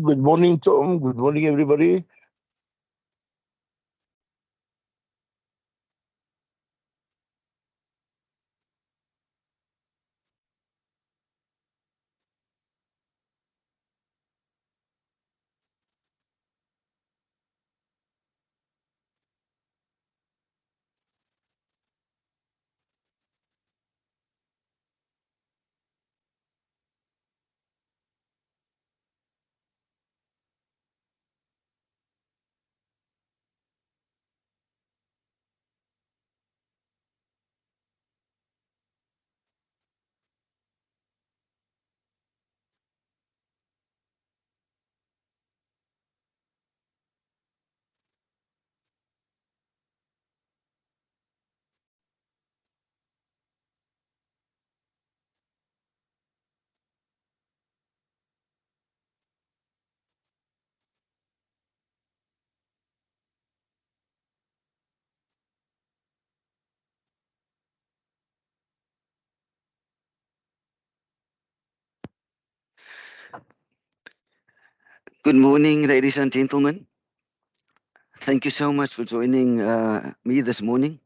Good morning, Tom. Good morning, everybody. Good morning, ladies and gentlemen. Thank you so much for joining me this morning.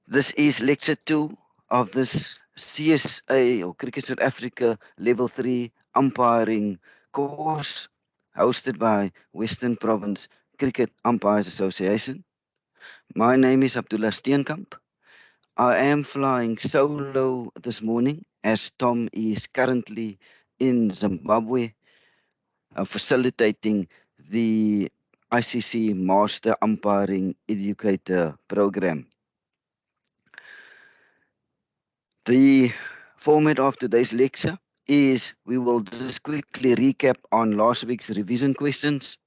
This is lecture 2 of this CSA or Cricket South Africa Level 3 umpiring course hosted by Western Province Cricket Umpires Association. My name is Abdullah Steenkamp. I am flying solo this morning as Tom is currently in Zimbabwe facilitating the ICC Master Umpiring Educator Program. The format of today's lecture is we will just quickly recap on last week's revision questions.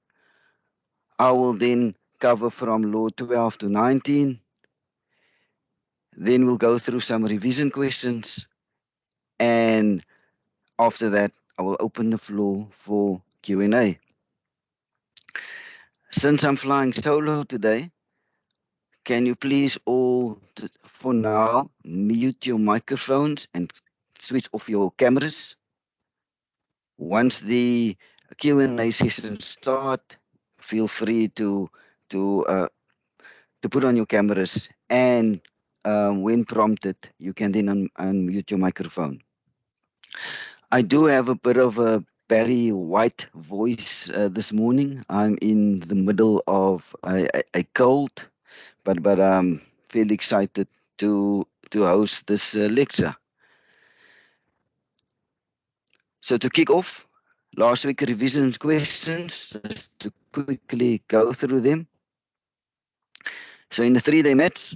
I will then cover from Law 12 to 19. Then we'll go through some revision questions. And after that, I will open the floor for Q&A. Since I'm flying solo today, can you please all, for now, mute your microphones and switch off your cameras? Once the Q&A session start, feel free to uh, to put on your cameras, and when prompted, you can then unmute your microphone. I do have a bit of a Barry White voice this morning. I'm in the middle of a cold, but feel excited to host this lecture. So to kick off, last week revision questions, just to quickly go through them. So in the 3-day match,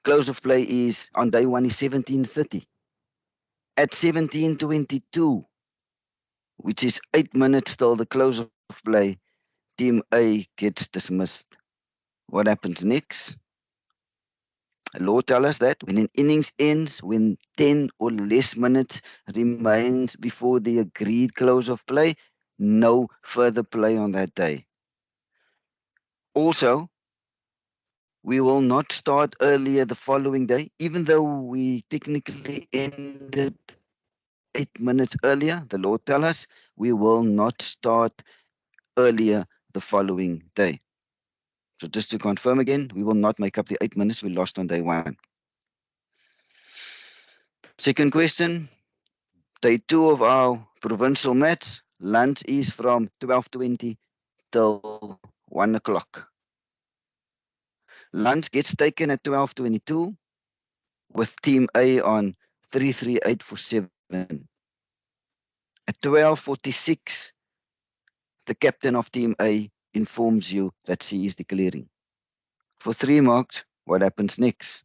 close of play is on day 1 is 17:30. At 17:22, which is 8 minutes till the close of play, Team A gets dismissed. What happens next? Law tells us that when an innings ends, when 10 or less minutes remains before the agreed close of play, no further play on that day. Also, we will not start earlier the following day, even though we technically ended 8 minutes earlier. The law tells us we will not start earlier the following day. So just to confirm again, we will not make up the 8 minutes we lost on day 1. Second question, day 2 of our provincial match, lunch is from 12:20 till 1 o'clock. Lunch gets taken at 12:22 with Team A on 33847. At 12:46, the captain of Team A informs you that she is declaring. For 3 marks, what happens next?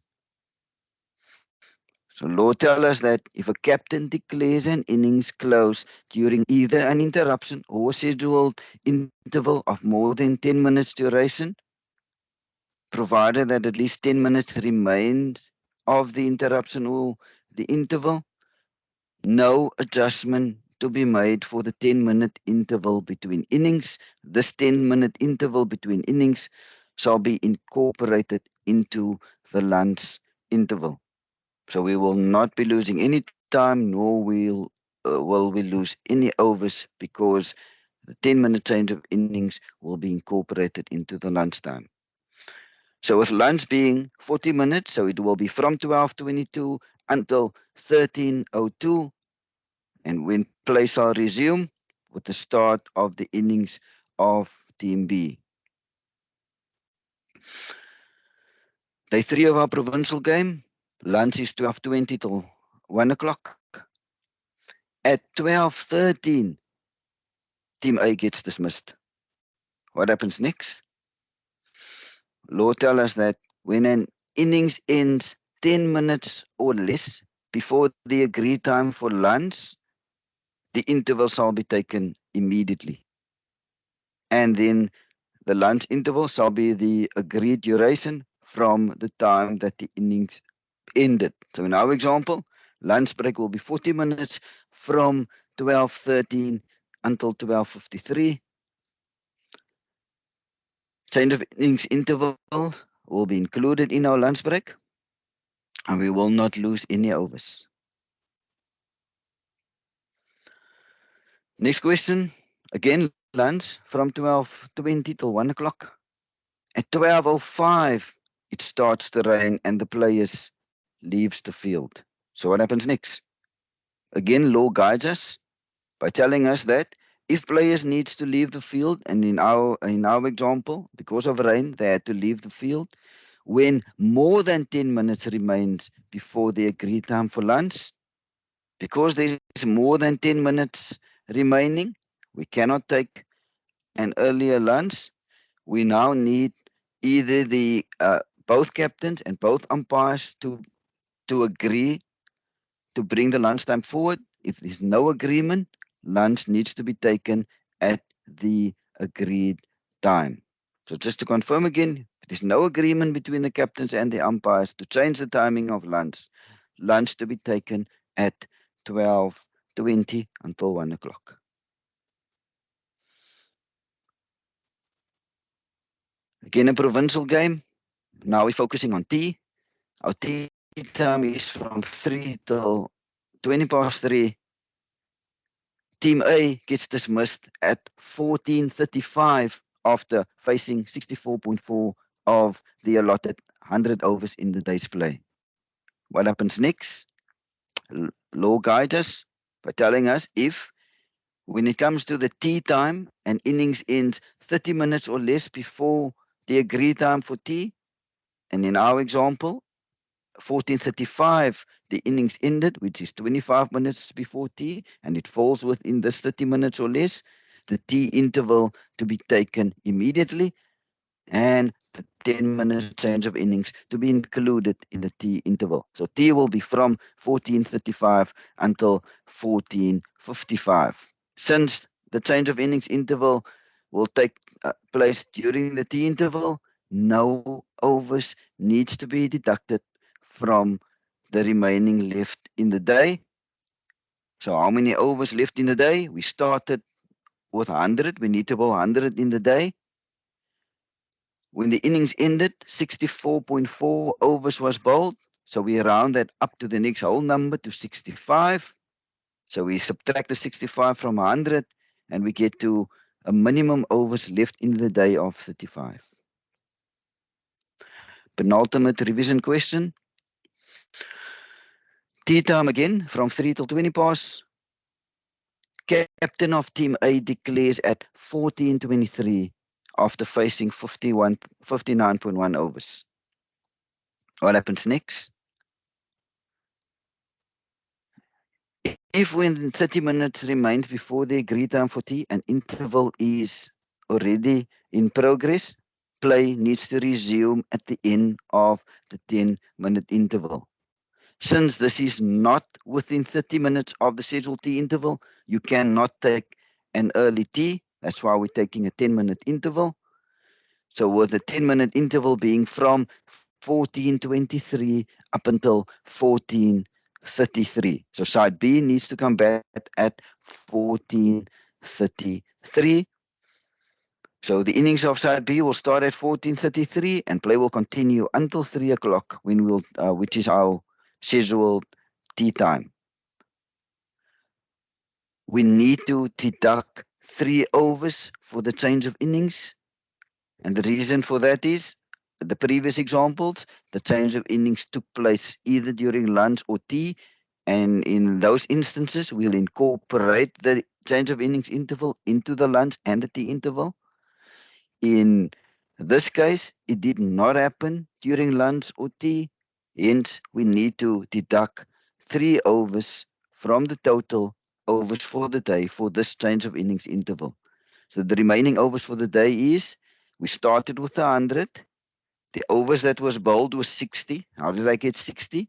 So law tells us that if a captain declares an innings close during either an interruption or a scheduled interval of more than 10 minutes duration, provided that at least 10 minutes remains of the interruption or the interval, no adjustment to be made for the 10-minute interval between innings. This 10-minute interval between innings shall be incorporated into the lunch interval. So we will not be losing any time, nor will we lose any overs, because The 10-minute change of innings will be incorporated into the lunchtime. So with lunch being 40 minutes, so it will be from 12:22 until 13:02, and when play shall resume with the start of the innings of Team B. Day 3 of our provincial game, lunch is 12:20 till 1 o'clock. At 12:13, Team A gets dismissed. What happens next? Law tells us that when an innings ends 10 minutes or less before the agreed time for lunch, the interval shall be taken immediately. And then the lunch interval shall be the agreed duration from the time that the innings ended. So in our example, lunch break will be 40 minutes from 12:13 until 12:53. Change of innings interval will be included in our lunch break, and we will not lose any overs. Next question, again lunch from 12:20 till 1 o'clock. At 12:05, it starts to rain and the players leaves the field. So what happens next? Again, law guides us by telling us that if players needs to leave the field, and in our example, because of rain, they had to leave the field, when more than 10 minutes remains before the agreed time for lunch, because there's more than 10 minutes remaining, we cannot take an earlier lunch. We now need either the both captains and both umpires to agree to bring the lunchtime forward. If there's no agreement, lunch needs to be taken at the agreed time. So just to confirm again, if there's no agreement between the captains and the umpires to change the timing of lunch to be taken at 12:20 until 1 o'clock. Again, a provincial game. Now we're focusing on tea. Our tea time is from 3 till 20 past 3. Team A gets dismissed at 14:35 after facing 64.4 of the allotted 100 overs in the day's play. What happens next? Law guides us by telling us if, when it comes to the tea time, an innings ends 30 minutes or less before the agreed time for tea, and in our example, 14:35, the innings ended, which is 25 minutes before tea, and it falls within this 30 minutes or less, the tea interval to be taken immediately, and the 10 minutes change of innings to be included in the tea interval. So tea will be from 14:35 until 14:55. Since the change of innings interval will take place during the tea interval, no overs needs to be deducted from the remaining left in the day. So how many overs left in the day? We started with 100. We need to bowl 100 in the day. When the innings ended, 64.4 overs was bowled. So we round that up to the next whole number to 65. So we subtract the 65 from 100 and we get to a minimum overs left in the day of 35. Penultimate revision question. Tea time again from 3 till 20 past. Captain of Team A declares at 14:23 after facing 59.1 overs. What happens next? If when 30 minutes remains before the agreed time for tea, an interval is already in progress, play needs to resume at the end of the 10-minute interval. Since this is not within 30 minutes of the scheduled tea interval, you cannot take an early tea. That's why we're taking a 10-minute interval. So with the 10-minute interval being from 14:23 up until 14:33. So side B needs to come back at 14:33. So the innings of side B will start at 14:33 and play will continue until 3 o'clock, when which is our scheduled tea time. We need to deduct 3 overs for the change of innings. And the reason for that is the previous examples, the change of innings took place either during lunch or tea. And in those instances, we'll incorporate the change of innings interval into the lunch and the tea interval. In this case, it did not happen during lunch or tea. Hence, we need to deduct 3 overs from the total overs for the day for this change of innings interval. So the remaining overs for the day is we started with 100. The overs that was bowled was 60. How did I get 60?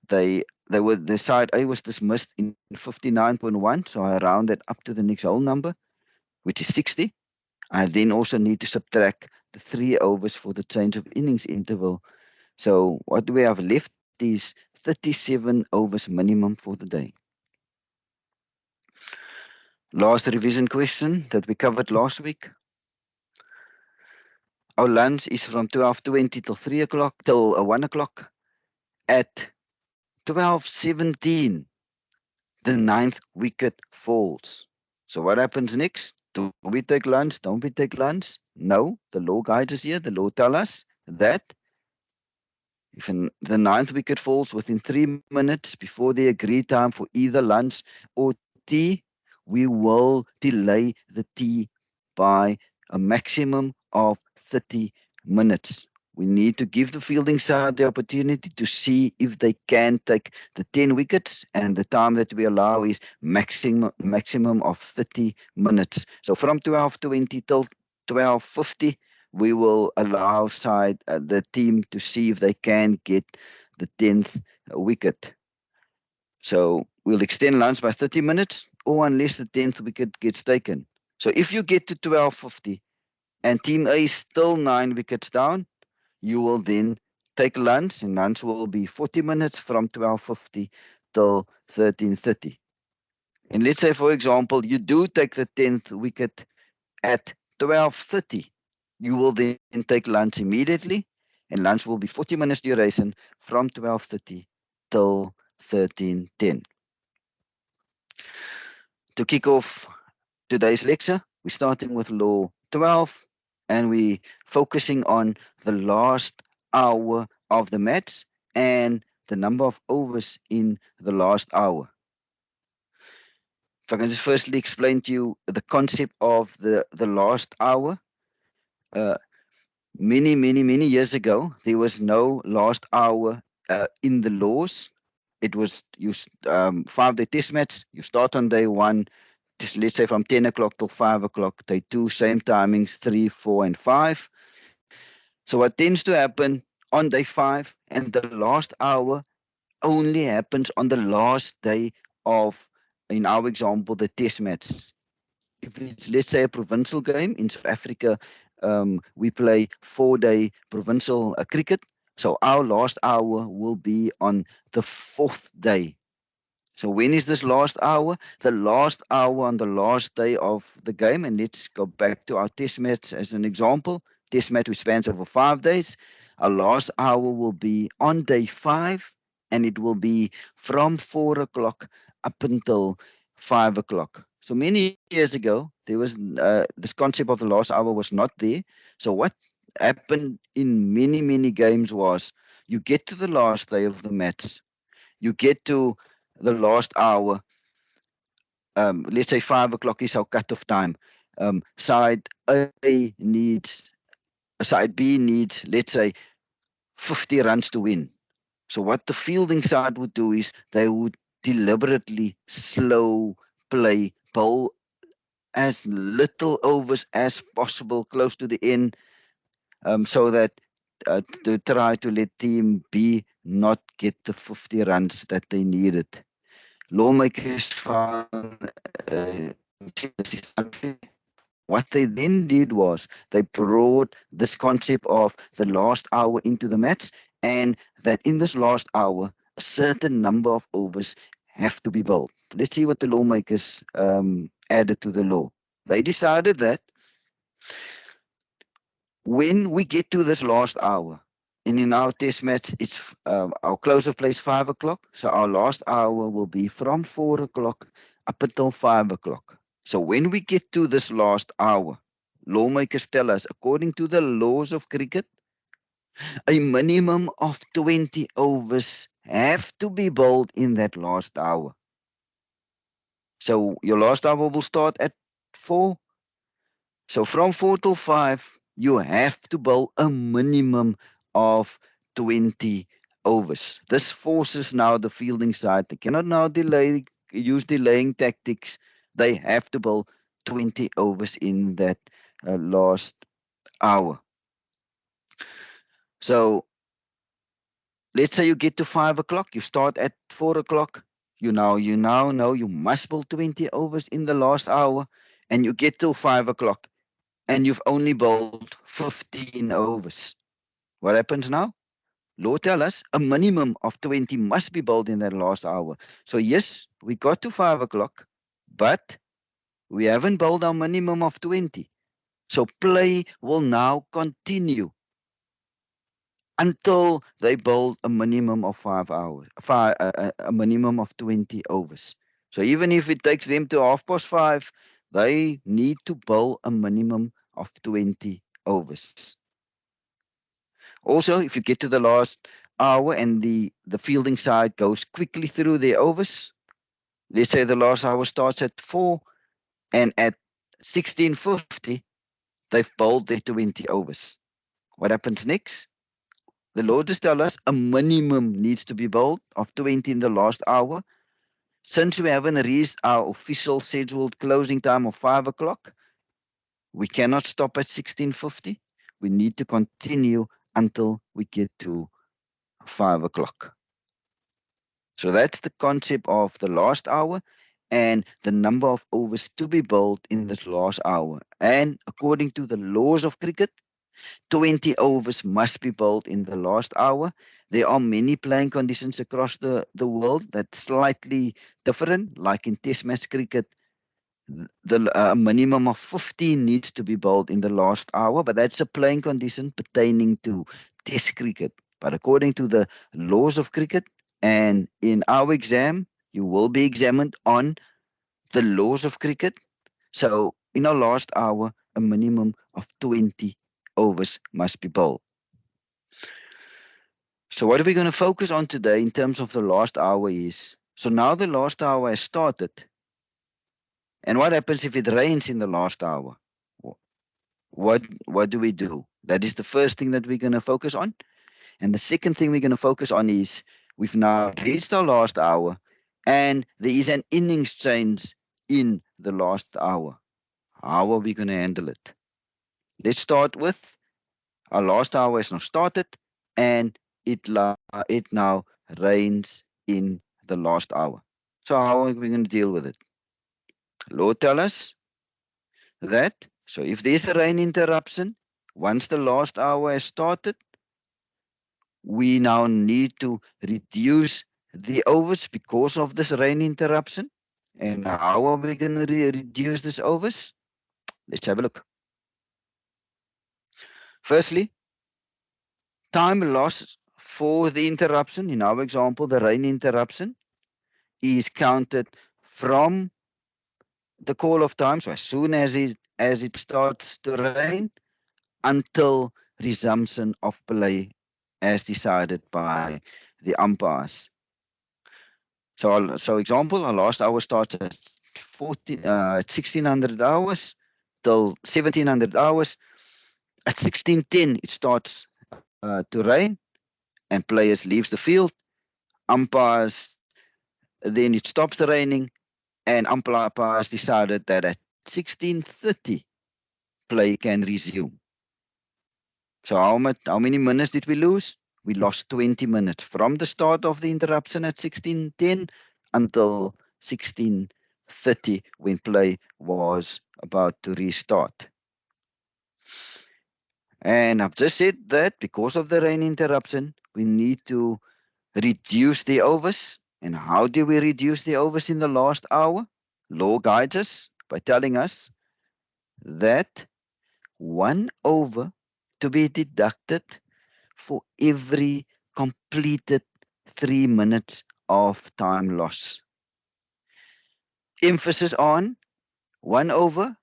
The side A was dismissed in 59.1, so I rounded up to the next whole number, which is 60. I then also need to subtract the 3 overs for the change of innings interval. So what we have left is 37 overs minimum for the day. Last revision question that we covered last week. Our lunch is from 12:20 till 3 o'clock, till 1 o'clock. At 12:17, the ninth wicket falls. So what happens next? Do we take lunch? Don't we take lunch? No, the law guides us here. The law tells us that if the ninth wicket falls within 3 minutes before the agreed time for either lunch or tea, we will delay the tea by a maximum of 30 minutes. We need to give the fielding side the opportunity to see if they can take the 10 wickets, and the time that we allow is maximum of 30 minutes. So from 12:20 till 12:50, we will allow the team to see if they can get the 10th wicket. So we'll extend lunch by 30 minutes, or unless the 10th wicket gets taken. So if you get to 12:50 and team A is still 9 wickets down, you will then take lunch, and lunch will be 40 minutes from 12:50 till 13:30. And let's say, for example, you do take the 10th wicket at 12:30. You will then take lunch immediately, and lunch will be 40 minutes duration from 12:30 till 13:10. To kick off today's lecture, we're starting with law 12, and we're focusing on the last hour of the match and the number of overs in the last hour. If I can just firstly explain to you the concept of the last hour. Uh, many years ago, there was no last hour in the laws. It was 5-day test match. You start on day one, just let's say from 10 o'clock till 5 o'clock. Day two, same timings, 3, 4, and 5. So what tends to happen on day 5 and the last hour only happens on the last day of, in our example, the test match. If it's, let's say, a provincial game in South Africa, we play 4-day provincial cricket. So our last hour will be on the 4th day. So when is this last hour? The last hour on the last day of the game. And let's go back to our test match as an example. Test match which spans over 5 days. Our last hour will be on day 5, and it will be from 4 o'clock up until 5 o'clock. So many years ago, there was this concept of the last hour was not there. So what happened in many games was you get to the last day of the match, you get to the last hour. Let's say 5 o'clock is our cutoff time. Side B needs, let's say, 50 runs to win. So what the fielding side would do is they would deliberately slow play, bowl as little overs as possible close to the end, so that to try to let team B not get the 50 runs that they needed. Lawmakers found this is unfair. What they then did was they brought this concept of the last hour into the match, and that in this last hour, a certain number of overs have to be bowled. Let's see what the lawmakers added to the law. They decided that when we get to this last hour, and in our test match, it's our close of play is 5 o'clock. So our last hour will be from 4 o'clock up until 5 o'clock. So when we get to this last hour, lawmakers tell us, according to the laws of cricket, a minimum of 20 overs have to be bowled in that last hour. So your last hour will start at 4. So from 4 till 5, you have to bowl a minimum of 20 overs. This forces now the fielding side. They cannot now use delaying tactics. They have to bowl 20 overs in that last hour. So let's say you get to 5 o'clock, you start at 4 o'clock. You now know you must bowl 20 overs in the last hour, and you get till 5 o'clock, and you've only bowled 15 overs. What happens now? Law tell us a minimum of 20 must be bowled in that last hour. So yes, we got to 5 o'clock, but we haven't bowled our minimum of 20. So play will now continue until they bowl a minimum of 5 hours, a minimum of 20 overs. So even if it takes them to 5:30, they need to bowl a minimum of 20 overs. Also, if you get to the last hour and the fielding side goes quickly through their overs, let's say the last hour starts at 4 and at 16:50, they've bowled their 20 overs. What happens next? The law just tell us a minimum needs to be bowled of 20 in the last hour. Since we haven't reached our official scheduled closing time of 5 o'clock, we cannot stop at 16:50. We need to continue until we get to 5 o'clock. So that's the concept of the last hour and the number of overs to be bowled in this last hour. And according to the laws of cricket, 20 overs must be bowled in the last hour. There are many playing conditions across the world that's slightly different. Like in Test match cricket, the minimum of 15 needs to be bowled in the last hour, but that's a playing condition pertaining to Test cricket. But according to the laws of cricket, and in our exam, you will be examined on the laws of cricket. So in our last hour, a minimum of 20 overs must be bowled. So what are we going to focus on today in terms of the last hour is, so now the last hour has started. And what happens if it rains in the last hour? What do we do? That is the first thing that we're going to focus on. And the second thing we're going to focus on is we've now reached our last hour and there is an innings change in the last hour. How are we going to handle it? Let's start with our last hour has now started and it now rains in the last hour. So how are we going to deal with it? Law tell us that, so if there's a rain interruption, once the last hour has started, we now need to reduce the overs because of this rain interruption. And how are we going to reduce this overs? Let's have a look. Firstly, time lost for the interruption, in our example, the rain interruption, is counted from the call of time. So as soon as it starts to rain until resumption of play as decided by the umpires. So example, our last hour starts at 1600 hours till 1700 hours. At 1610, it starts to rain and players leaves the field. Umpires, then it stops the raining and umpires decided that at 16:30 play can resume. So how many minutes did we lose? We lost 20 minutes from the start of the interruption at 16:10 until 16:30 when play was about to restart. And I've just said that because of the rain interruption, we need to reduce the overs. And how do we reduce the overs in the last hour? Law guides us by telling us that 1 over to be deducted for every completed 3 minutes of time loss. Emphasis on 1 over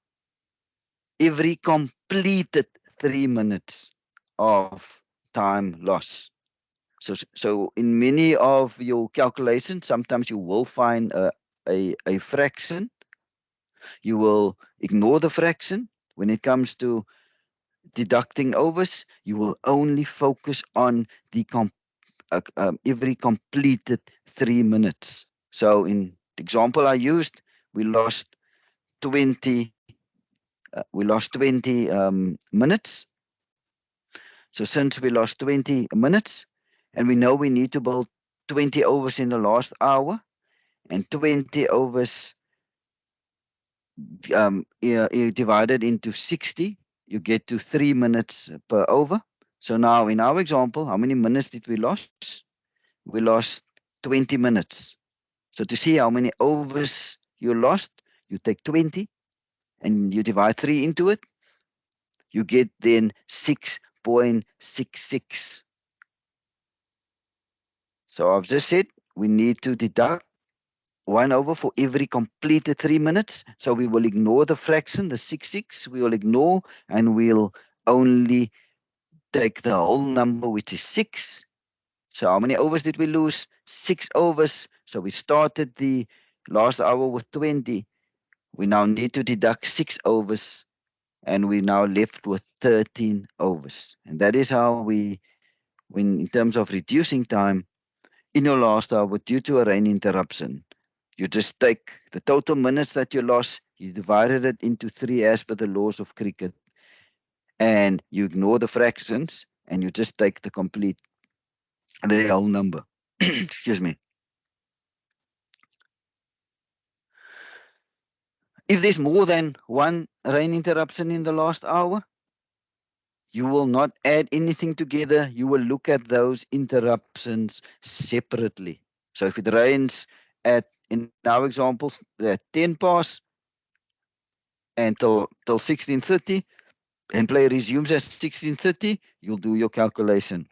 every completed 3 minutes of time loss. So in many of your calculations, sometimes you will find a fraction. You will ignore the fraction. When it comes to deducting overs, you will only focus on the every completed 3 minutes. So in the example I used, we lost 20. We lost 20 minutes. So since we lost 20 minutes, and we know we need to build 20 overs in the last hour, and 20 overs divided into 60, you get to 3 minutes per over. So now in our example, how many minutes did we lose? We lost 20 minutes. So to see how many overs you lost, you take 20 and you divide 3 into it. You get then 6.66. So I've just said we need to deduct 1 over for every completed 3 minutes. So we will ignore the fraction, the 6.6. We will ignore and we'll only take the whole number, which is 6. So how many overs did we lose? 6 overs. So we started the last hour with 20. We now need to deduct 6 overs and we now left with 13 overs. And that is how we, when in terms of reducing time in your last hour due to a rain interruption, you just take the total minutes that you lost, you divided it into 3 as per the laws of cricket, and you ignore the fractions and you just take the whole number. Excuse me. If there's more than one rain interruption in the last hour, you will not add anything together. You will look at those interruptions separately. So if it rains in our examples, at 10 past and till 16:30, and play resumes at 16:30, you'll do your calculation.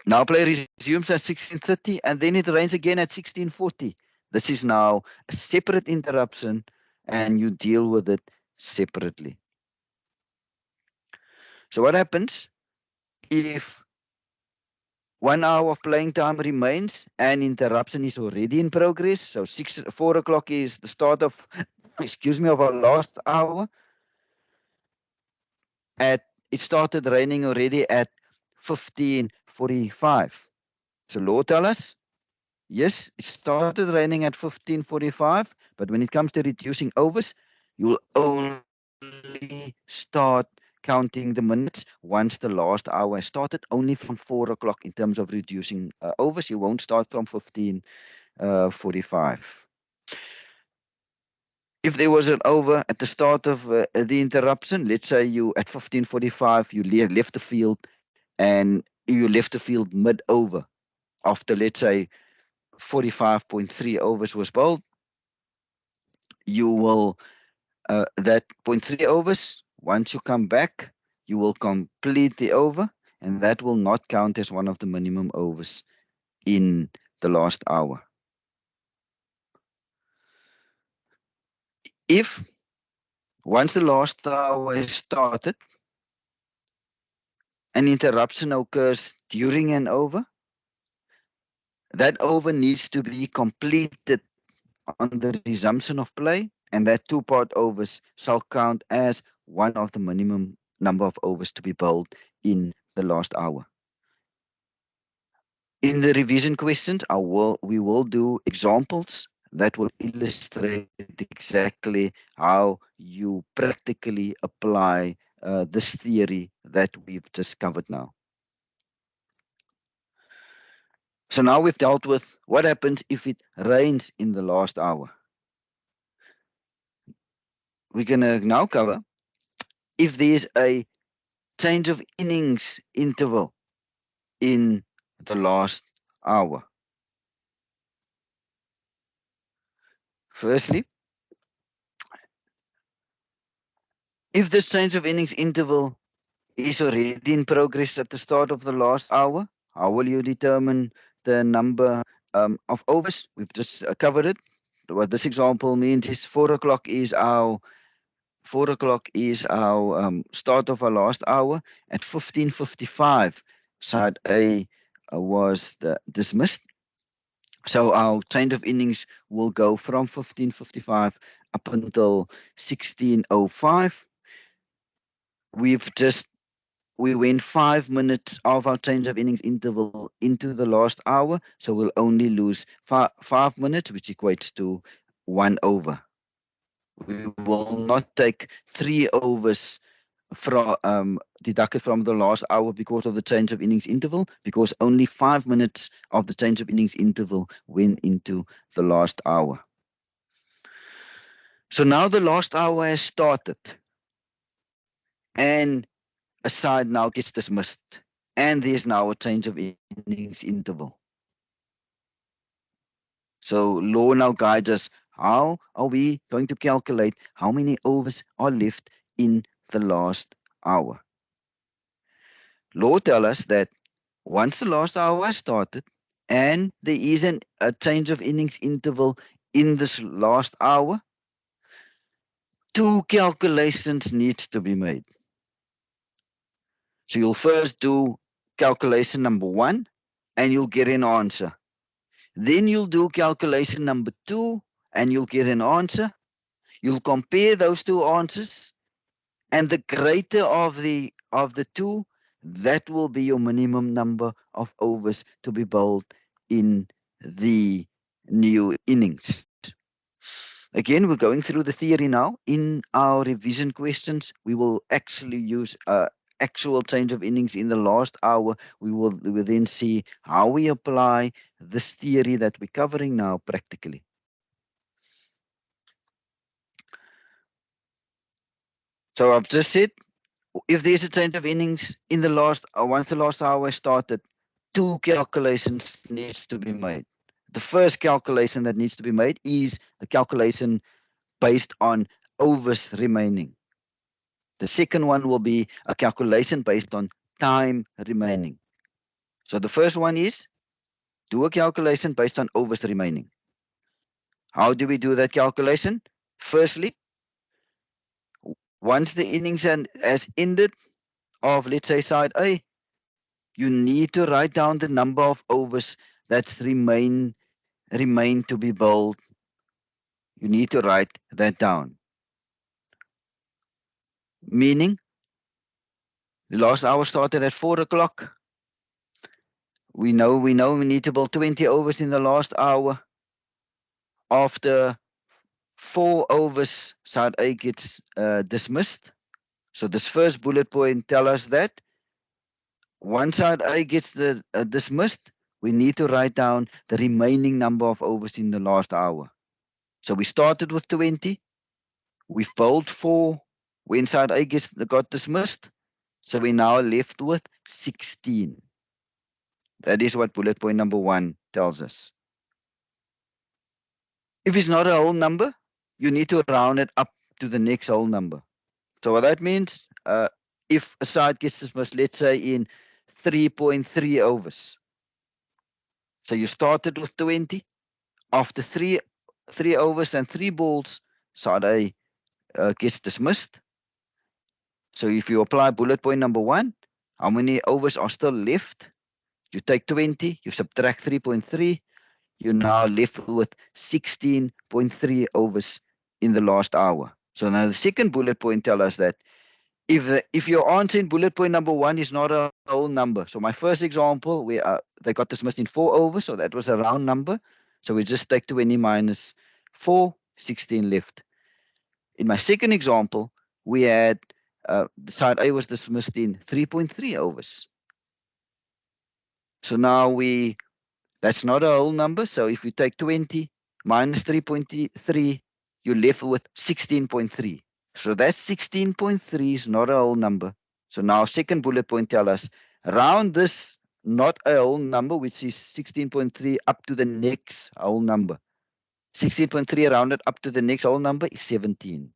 Now play resumes at 16:30, and then it rains again at 16:40. This is now a separate interruption, and you deal with it separately. So what happens if 1 hour of playing time remains and interruption is already in progress? So 4 o'clock is the start of, excuse me, of our last hour. It started raining already at 15:45. So law tell us, yes, it started raining at 15:45, but when it comes to reducing overs, you'll only start counting the minutes once the last hour has started, only from 4 o'clock in terms of reducing overs. You won't start from 15:45. If there was an over at the start of the interruption, let's say you at 15:45, you left the field and you left the field mid-over after, let's say, 45.3 overs was bowled, you will, that 0.3 overs, once you come back, you will complete the over, and that will not count as one of the minimum overs in the last hour. If once the last hour is started, an interruption occurs during an over, that over needs to be completed on the resumption of play, and that 2-part overs shall count as one of the minimum number of overs to be bowled in the last hour. In the revision questions, we will do examples that will illustrate exactly how you practically apply this theory that we've just covered now. So now we've dealt with what happens if it rains in the last hour. We're going to now cover if there's a change of innings interval in the last hour. Firstly, if this change of innings interval is already in progress at the start of the last hour, how will you determine the number of overs? We've just covered it. What this example means is 4 o'clock is our 4 o'clock is our start of our last hour. At 15:55, side A was dismissed. So our change of innings will go from 15:55 up until 16:05. We went 5 minutes of our change of innings interval into the last hour, so we'll only lose 5 minutes, which equates to 1 over. We will not take 3 overs from deducted from the last hour because of the change of innings interval, because only 5 minutes of the change of innings interval went into the last hour. So now the last hour has started, and a side now gets dismissed, and there's now a change of innings interval. So law now guides us. How are we going to calculate how many overs are left in the last hour? Law tells us that once the last hour has started and there is a change of innings interval in this last hour, two calculations needs to be made. So you'll first do calculation number 1 and you'll get an answer. Then you'll do calculation number 2 and you'll get an answer. You'll compare those two answers, and the greater of the two, that will be your minimum number of overs to be bowled in the new innings. Again, we're going through the theory now. In our revision questions, we will actually use actual change of innings in the last hour. We will then see how we apply this theory that we're covering now practically. So I've just said, if there's a change of innings in the last, once the last hour started, two calculations needs to be made. The first calculation that needs to be made is the calculation based on overs remaining. The second one will be a calculation based on time remaining. So the first one is do a calculation based on overs remaining. How do we do that calculation? Firstly, once the innings has ended of, let's say, side A, you need to write down the number of overs that's remain to be bowled. You need to write that down. Meaning, the last hour started at 4 o'clock. We know we need to bowl 20 overs in the last hour. After 4 overs, side A gets dismissed. So this first bullet point tells us that once side A gets dismissed, we need to write down the remaining number of overs in the last hour. So we started with 20. We've bowled 4 when side A got dismissed. So we're now left with 16. That is what bullet point number 1 tells us. If it's not a whole number, you need to round it up to the next whole number. So what that means, if a side gets dismissed, let's say in 3.3 overs. So you started with 20. After 3 overs and 3 balls, side A gets dismissed. So if you apply bullet point number 1, how many overs are still left? You take 20, you subtract 3.3, you're now left with 16.3 overs in the last hour. So now the second bullet point tells us that if your answer in bullet point number 1 is not a whole number. So my first example, they got dismissed in 4 overs, so that was a round number. So we just take 20 minus 4, 16 left. In my second example, we had side A was dismissed in 3.3 overs. So now that's not a whole number. So if you take 20 minus 3.3, you're left with 16.3. So that 16.3 is not a whole number. So now second bullet point tells us round this not a whole number, which is 16.3 up to the next whole number. 16.3 rounded up to the next whole number is 17.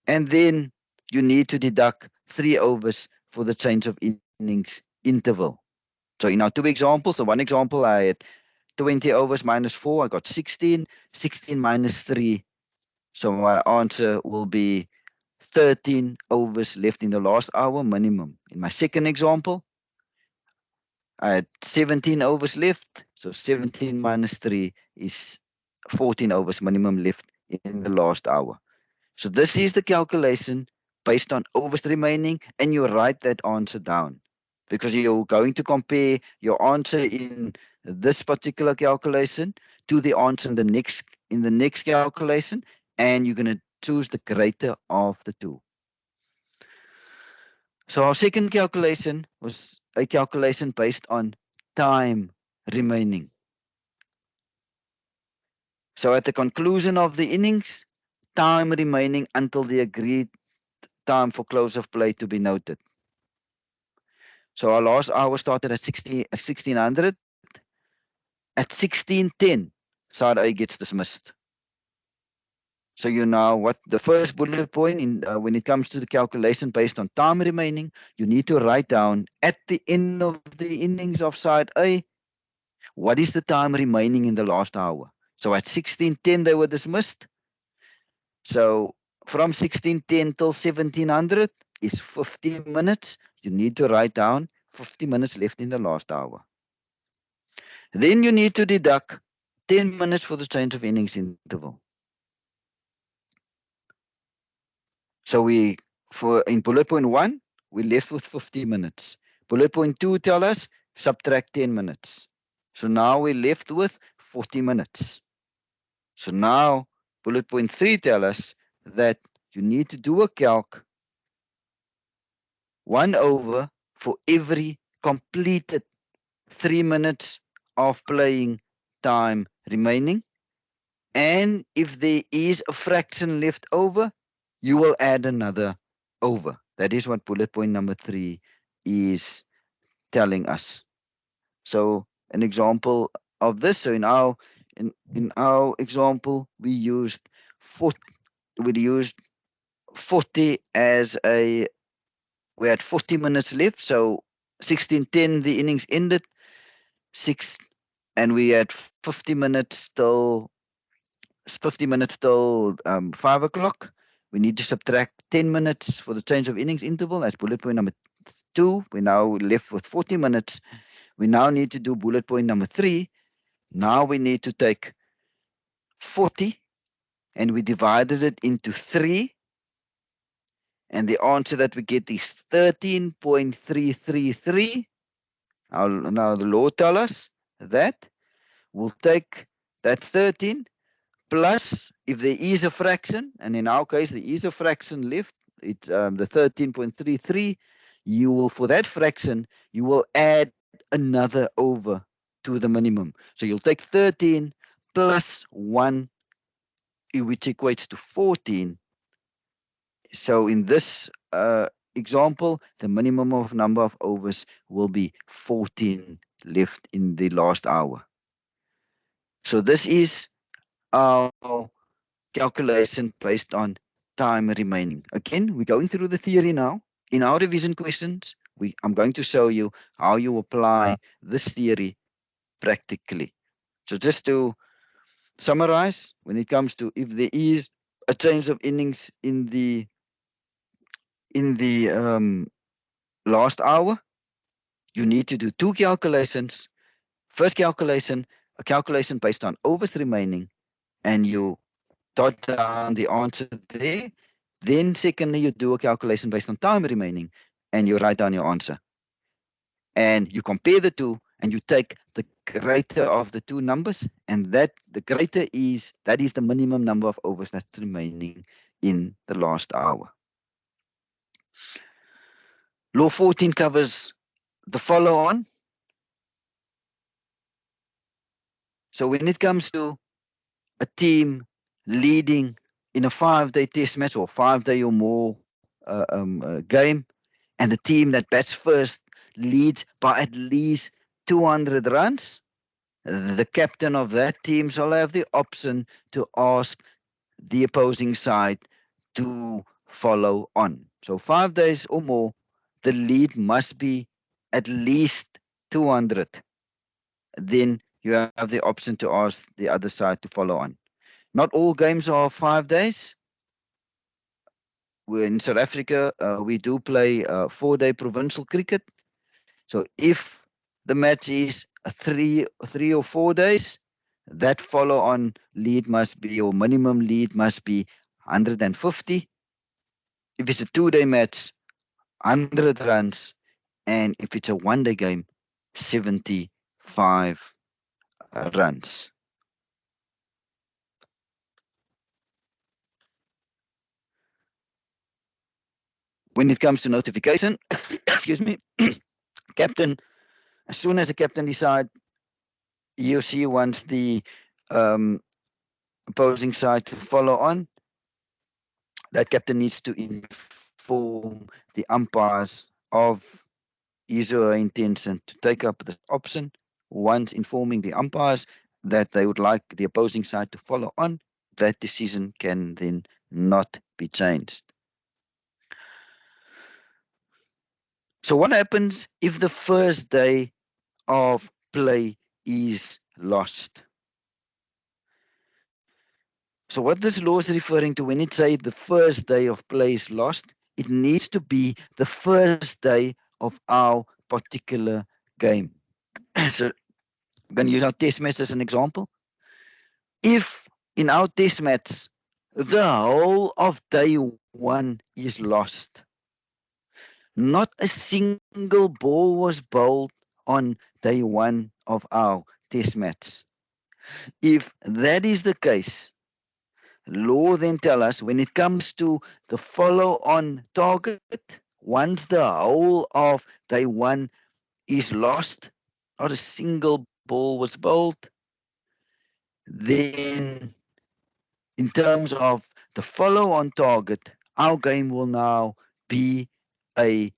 And then you need to deduct 3 overs for the change of innings interval. So in our 2 examples, so one example I had 20 overs minus 4, I got 16. 16 minus 3 So my answer will be 13 overs left in the last hour minimum. In my second example, I had 17 overs left. So 17 minus 3 is 14 overs minimum left in the last hour. So this is the calculation based on overs remaining, and you write that answer down because you're going to compare your answer in this particular calculation to the answer in the next calculation, and you're going to choose the greater of the two. So our second calculation was a calculation based on time remaining. So at the conclusion of the innings, time remaining until the agreed time for close of play to be noted. So our last hour started at 1600. At 1610, side A gets dismissed. So you know what the first bullet point in when it comes to the calculation based on time remaining, you need to write down at the end of the innings of side A, what is the time remaining in the last hour. So at 1610 they were dismissed. So from 1610 till 1700 is 50 minutes. You need to write down 50 minutes left in the last hour. Then you need to deduct 10 minutes for the change of innings interval. So in bullet point 1, we left with 50 minutes. Bullet point 2 tell us subtract 10 minutes. So now we're left with 40 minutes. So now bullet point 3 tell us that you need to do a calc 1 over for every completed 3 minutes of playing time remaining. And if there is a fraction left over, you will add another over. That is what bullet point number 3 is telling us. So an example of this, so in our example, we used 40 as a, we had 40 minutes left. So 16:10 the innings ended, and we had 50 minutes till 5 o'clock. We need to subtract 10 minutes for the change of innings interval as bullet point number 2. We're now left with 40 minutes. We now need to do bullet point number 3. Now we need to take 40 and we divided it into 3. And the answer that we get is 13.333. Now the law tells us that we'll take that 13 plus, if there is a fraction, and in our case there is a fraction left, it's the 13.33, you will, for that fraction, you will add another over to the minimum. So you'll take 13 plus 1, which equates to 14. So in this example, the minimum of number of overs will be 14 left in the last hour. So this is our calculation based on time remaining. Again, we're going through the theory now. In our revision questions, I'm going to show you how you apply this theory practically. So just to summarize, when it comes to if there is a change of innings in the last hour, you need to do 2 calculations. First calculation, a calculation based on overs remaining, and you jot down the answer there. Then secondly, you do a calculation based on time remaining and you write down your answer. And you compare the two and you take the greater of the two numbers, and that the greater is the minimum number of overs that's remaining in the last hour. Law 14 covers the follow on. So when it comes to a team leading in a 5-day test match or 5-day or more game, and the team that bats first leads by at least 200 runs, the captain of that team shall have the option to ask the opposing side to follow on. So 5 days or more, the lead must be at least 200. Then you have the option to ask the other side to follow on. Not all games are 5 days. We're in South Africa, we do play 4-day provincial cricket. So if the match is 3 or 4 days, that follow-on lead must be, or minimum lead must be 150. If it's a 2-day match, 100 runs. And if it's a 1-day game, 75 runs. When it comes to notification, excuse me, captain, as soon as the captain decides he or she wants the um, opposing side to follow on, that captain needs to inform the umpires of his or her intention to take up this option. Once informing the umpires that they would like the opposing side to follow on, that decision can then not be changed. So what happens if the first day of play is lost? So what this law is referring to when it says the first day of play is lost, it needs to be the first day of our particular game. So I'm going to use our test match as an example. If in our test match the whole of day one is lost, not a single ball was bowled on day one of our test match. If that is the case, law then tell us when it comes to the follow-on target, once the whole of day one is lost, not a single ball was bowled, then in terms of the follow-on target, our game will now be a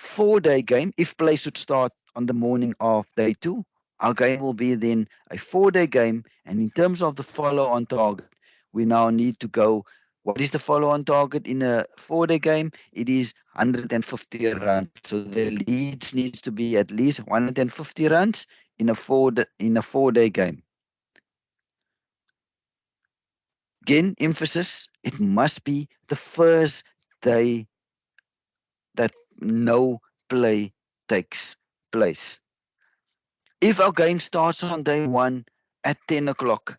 4-day game. If play should start on the morning of day 2, our game will be then a 4-day game. And in terms of the follow-on target, we now need to go. What is the follow-on target in a 4-day game? It is 150 runs. So the leads needs to be at least 150 runs in a 4-day game. Again, emphasis, it must be the first day that no play takes place. If our game starts on day 1 at 10 o'clock,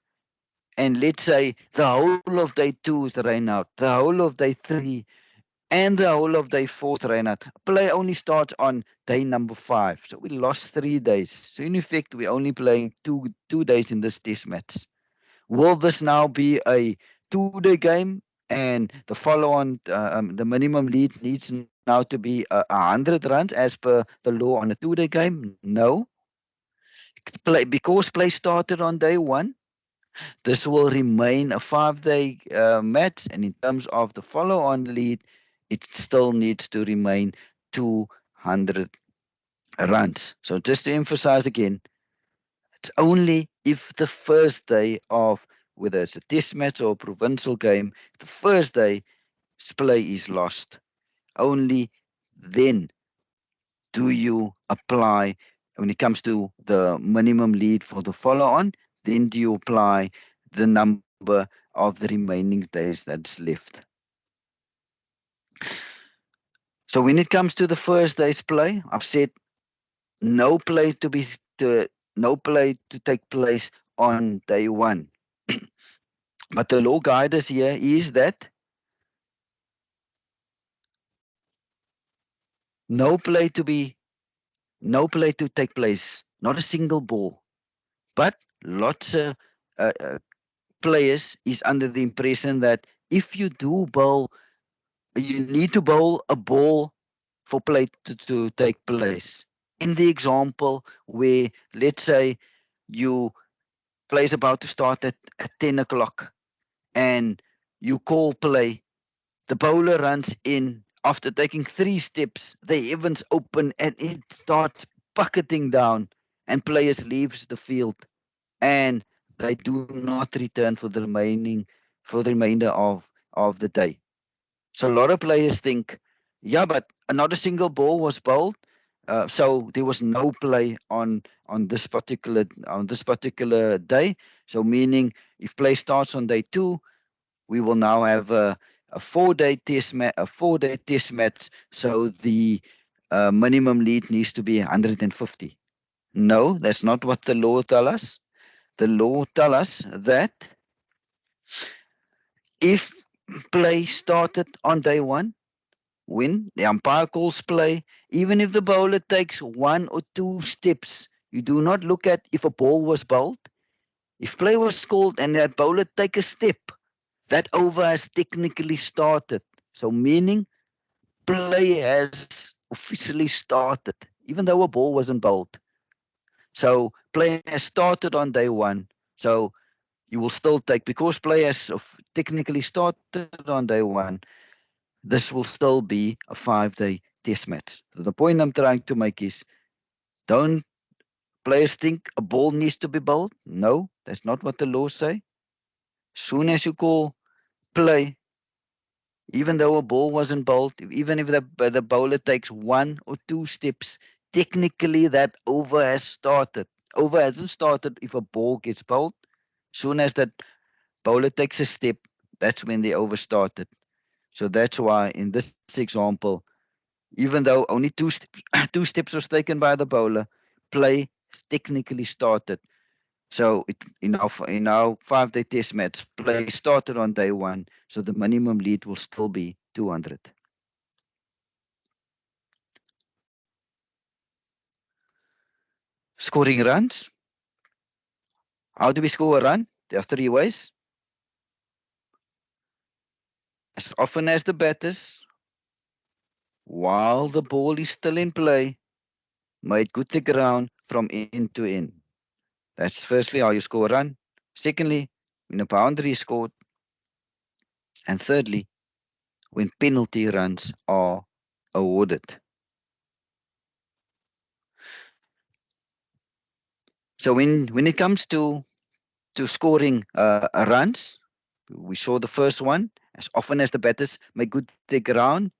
and let's say the whole of day 2 is rain out, the whole of day 3, and the whole of day 4 is rain out, play only starts on day number 5. So we lost 3 days. So in effect, we're only playing two days in this test match. Will this now be a 2-day game and the follow-on, the minimum lead needs now to be 100 runs as per the law on a 2-day game? No. Because play started on day 1, this will remain a 5-day match. And in terms of the follow-on lead, it still needs to remain 200 runs. So just to emphasize again, it's only if the first day of whether it's a test match or a provincial game, the first day play is lost. Only then do you apply, when it comes to the minimum lead for the follow-on, then do you apply the number of the remaining days that's left. So when it comes to the first day's play, I've said no play to take place on day 1. But the law guidance here is that no play to take place, not a single ball. But lots of players is under the impression that if you do bowl, you need to bowl a ball for play to take place. In the example where, let's say, you play is about to start at 10 o'clock and you call play, the bowler runs in. After taking 3 steps, the heavens open and it starts bucketing down and players leaves the field and they do not return for the remainder of the day. So a lot of players think, yeah, but not a single ball was bowled. So there was no play on this particular day. So meaning if play starts on day 2, we will now have a 4-day test match. A 4-day test match. So the minimum lead needs to be 150. No, that's not what the law tell us. The law tell us that if play started on day 1, when the umpire calls play, even if the bowler takes 1 or 2 steps, you do not look at if a ball was bowled. If play was called and that bowler take a step, that over has technically started. So meaning play has officially started, even though a ball wasn't bowled. So play has started on day 1. So you will still take, because play has technically started on day 1, this will still be a 5-day test match. So the point I'm trying to make is, don't players think a ball needs to be bowled? No, that's not what the laws say. Soon as you call play, even though a ball wasn't bowled, even if the bowler takes 1 or 2 steps, technically that over has started. Over hasn't started if a ball gets bowled. Soon as that bowler takes a step, that's when the over started. So that's why in this example, even though only 2 steps, 2 steps was taken by the bowler, play technically started. So in our 5-day test match, play started on day 1, so the minimum lead will still be 200. Scoring runs. How do we score a run? There are 3 ways. As often as the batters, while the ball is still in play, made good the ground from end to end. That's firstly how you score a run. Secondly, when a boundary is scored. And thirdly, when penalty runs are awarded. So when it comes to scoring runs, we saw the first one. As often as the batters make good the ground,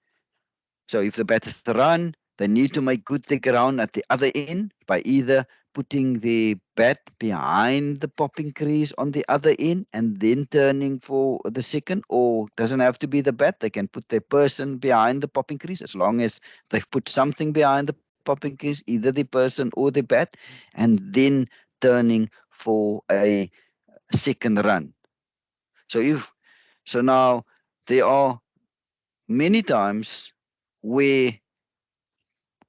so if the batters run, they need to make good the ground at the other end by either putting the bat behind the popping crease on the other end and then turning for the second, or doesn't have to be the bat. They can put their person behind the popping crease as long as they've put something behind the popping crease, either the person or the bat, and then turning for a second run. So now there are many times where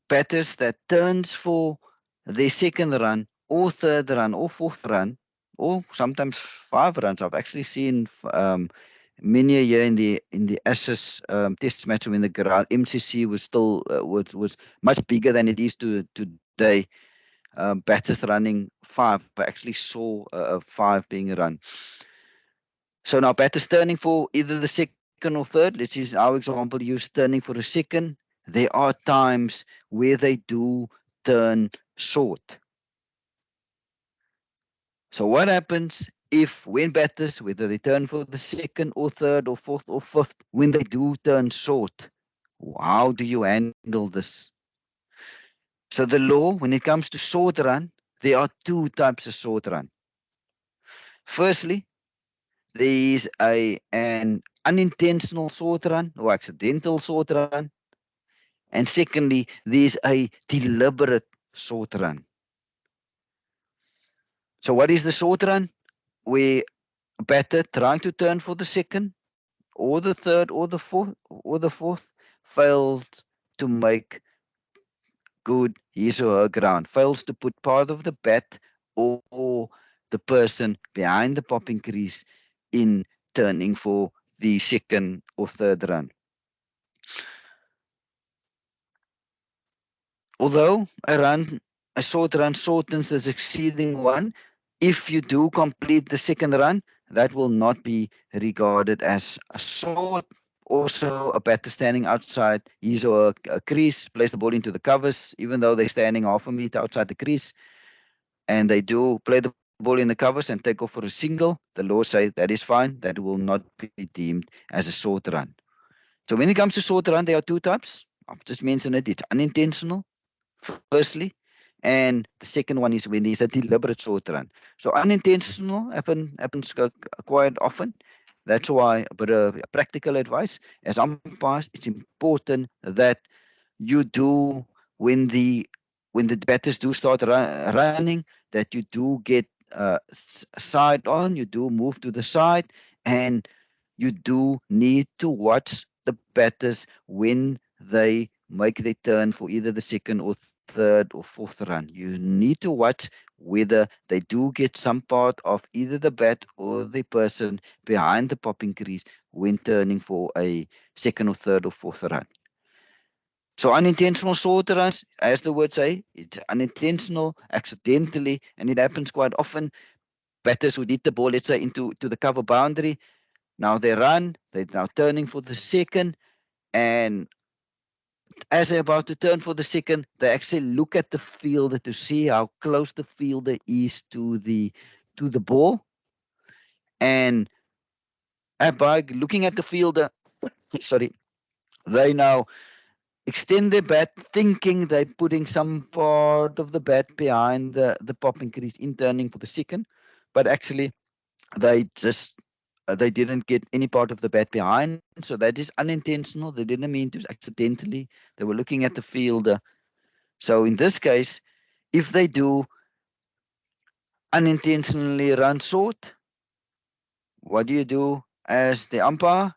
batters that turns for their second run or third run or fourth run or sometimes 5 runs. I've actually seen many a year in the Ashes test match when the ground MCC was still was much bigger than it is today. Batters running 5. I actually saw a 5 being run. So now batters turning for either the second or third. Let's use our example, use turning for a second. There are times where they do turn short. So what happens if when batters, whether they turn for the second or third or fourth or fifth, when they do turn short, how do you handle this? So the law, when it comes to short run, there are 2 types of short run. Firstly, there is an unintentional short run or accidental short run. And secondly, there's a deliberate short run. So what is the short run? Where a batter trying to turn for the second or the third or the fourth failed to make good his or her ground, fails to put part of the bat or the person behind the popping crease in turning for the second or third run. Although a short run shortens the succeeding one, if you do complete the second run, that will not be regarded as a short. Also, a batter standing outside his or a crease, place the ball into the covers, even though they're standing half a meter outside the crease, and they do play the ball in the covers and take off for a single, the law says that is fine. That will not be deemed as a short run. So when it comes to short run, there are 2 types. I've just mentioned it. It's unintentional firstly. And the second one is when there's a deliberate short run. So unintentional happens quite often. That's why, but practical advice as umpires, it's important that you do when the when the batters do start running, that you do get side on, you do move to the side, and you do need to watch the batters when they make their turn for either the second or third or fourth run. You need to watch whether they do get some part of either the bat or the person behind the popping crease when turning for a second or third or fourth run. So unintentional short runs, as the word say, it's unintentional, accidentally, and it happens quite often. Batters would hit the ball, let's say, into to the cover boundary. Now they run, they're now turning for the second, and as they're about to turn for the second, they actually look at the fielder to see how close the fielder is to the ball. And by looking at the fielder, sorry, they now extend their bat, thinking they're putting some part of the bat behind the popping crease in turning for the second, but actually they just they didn't get any part of the bat behind, so that is unintentional. They didn't mean to accidentally. They were looking at the fielder. So in this case, if they do unintentionally run short, what do you do as the umpire?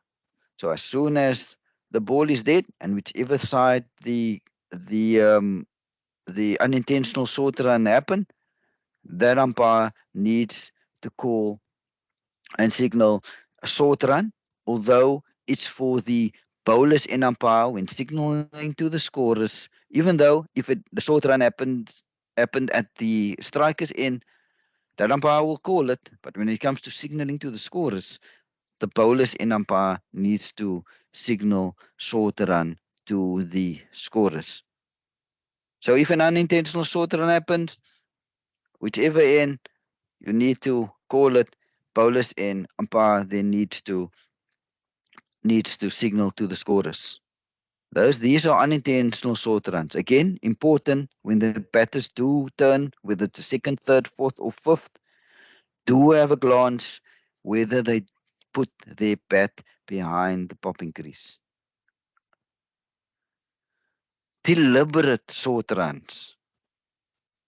So as soon as the ball is dead, and whichever side the the unintentional short run happen, that umpire needs to call and signal a short run, although it's for the bowlers in umpire when signaling to the scorers, even though if the short run happened at the striker's end, that umpire will call it. But when it comes to signaling to the scorers, the bowlers in umpire needs to signal short run to the scorers. So if an unintentional short run happens, whichever end, you need to call it. Bowlers in umpire then needs to signal to the scorers. These are unintentional short runs. Again, important when the batters do turn, whether it's the second, third, fourth, or fifth, do have a glance whether they put their bat behind the popping crease. Deliberate short runs.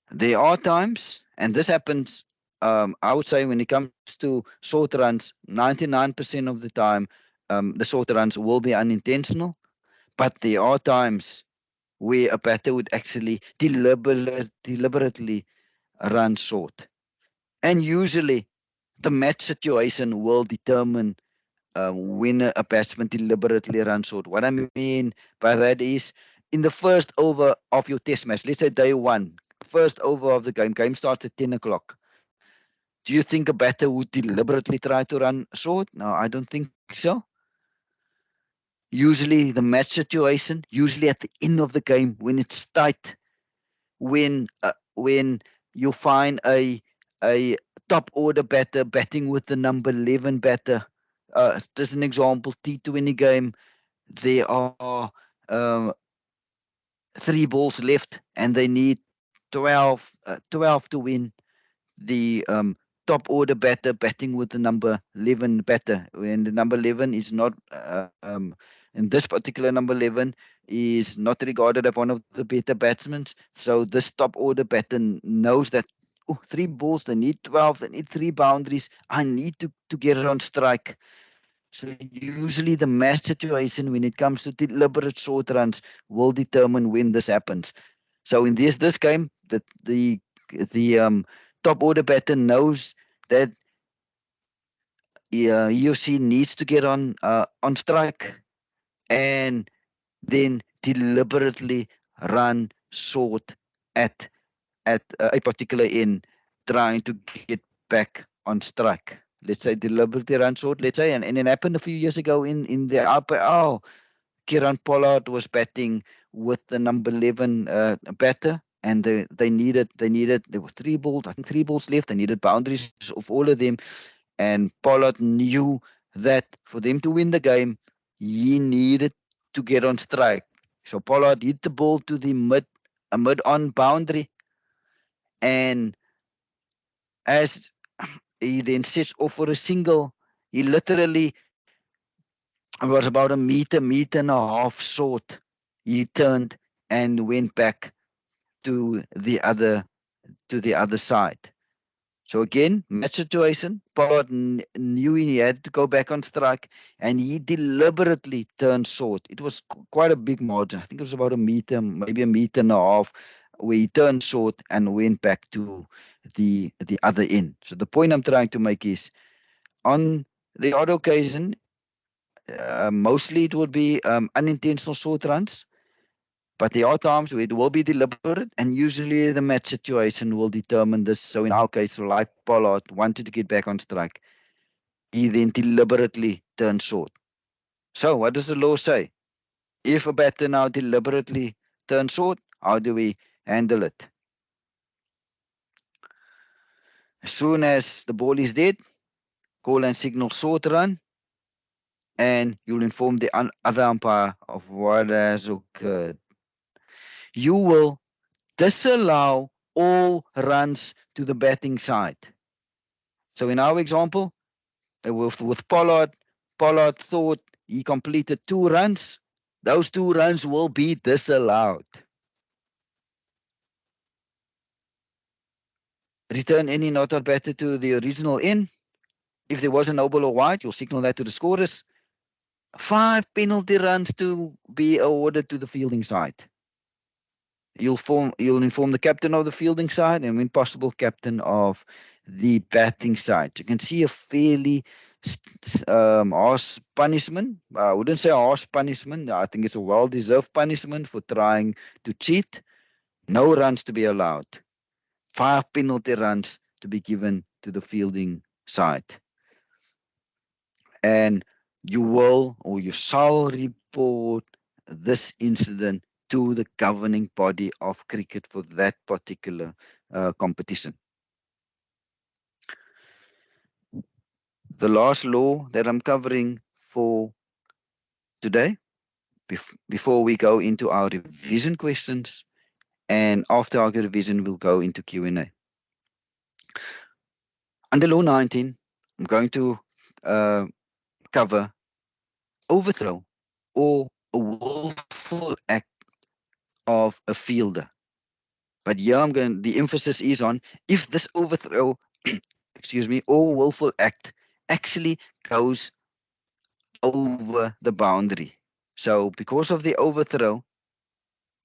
There are times, and this happens, I would say, when it comes to short runs, 99% of the time, the short runs will be unintentional. But there are times where a batter would actually deliberately run short. And usually, the match situation will determine when a batsman deliberately runs short. What I mean by that is, in the first over of your test match, let's say day one, first over of the game starts at 10 o'clock. Do you think a batter would deliberately try to run short? No, I don't think so. Usually, the match situation, usually at the end of the game, when it's tight, when you find a top order batter batting with the number 11 batter. Just an example, T20 game, there are um, 3 balls left and they need 12 to win. The top order batter batting with the number 11 batter, when the number 11 is not in this particular number 11 is not regarded as one of the better batsmen. So this top order batter knows that, oh, 3 balls, they need 12, they need 3 boundaries, I need to get it on strike. So usually the match situation when it comes to deliberate short runs will determine when this happens. So in this game, the top order batter knows that he or she needs to get on strike, and then deliberately run short at a particular end, trying to get back on strike. Let's say deliberately run short. Let's say, and it happened a few years ago in the IPL. Kieran Pollard was batting with the number 11 batter, and they needed there were 3 balls, I think 3 balls left. They needed boundaries of all of them, and Pollard knew that for them to win the game, he needed to get on strike. So Pollard hit the ball to the a mid-on boundary, and as he then sets off for a single, he literally, it was about a meter and a half short. He turned and went back to the other side. So again, match situation. Pollard knew he had to go back on strike, and he deliberately turned short. It was quite a big margin. I think it was about a meter, maybe a meter and a half, where he turned short and went back to the other end. So the point I'm trying to make is, on the odd occasion, mostly it would be unintentional short runs, but there are times where it will be deliberate, and usually the match situation will determine this. So in our case, like Pollard wanted to get back on strike, he then deliberately turned short. So what does the law say? If a batter now deliberately turns short, how do we handle it? As soon as the ball is dead, call and signal short run, and you'll inform the other umpire of what has occurred. You will disallow all runs to the batting side. So in our example, with Pollard, Pollard thought he completed 2 runs. Those 2 runs will be disallowed. Return any not out batter to the original end. If there was a no ball or wide, you'll signal that to the scorers. 5 penalty runs to be awarded to the fielding side. You'll inform the captain of the fielding side, and when possible, captain of the batting side. You can see a fairly harsh punishment. I wouldn't say harsh punishment. I think it's a well-deserved punishment for trying to cheat. No runs to be allowed. 5 penalty runs to be given to the fielding side. And you will, or you shall, report this incident to the governing body of cricket for that particular competition. The last law that I'm covering for today, before we go into our revision questions, and after our revision, we'll go into Q&A. Under Law 19, I'm going to cover overthrow or a willful act of a fielder. But here the emphasis is on if this overthrow, excuse me, or willful act actually goes over the boundary. So because of the overthrow,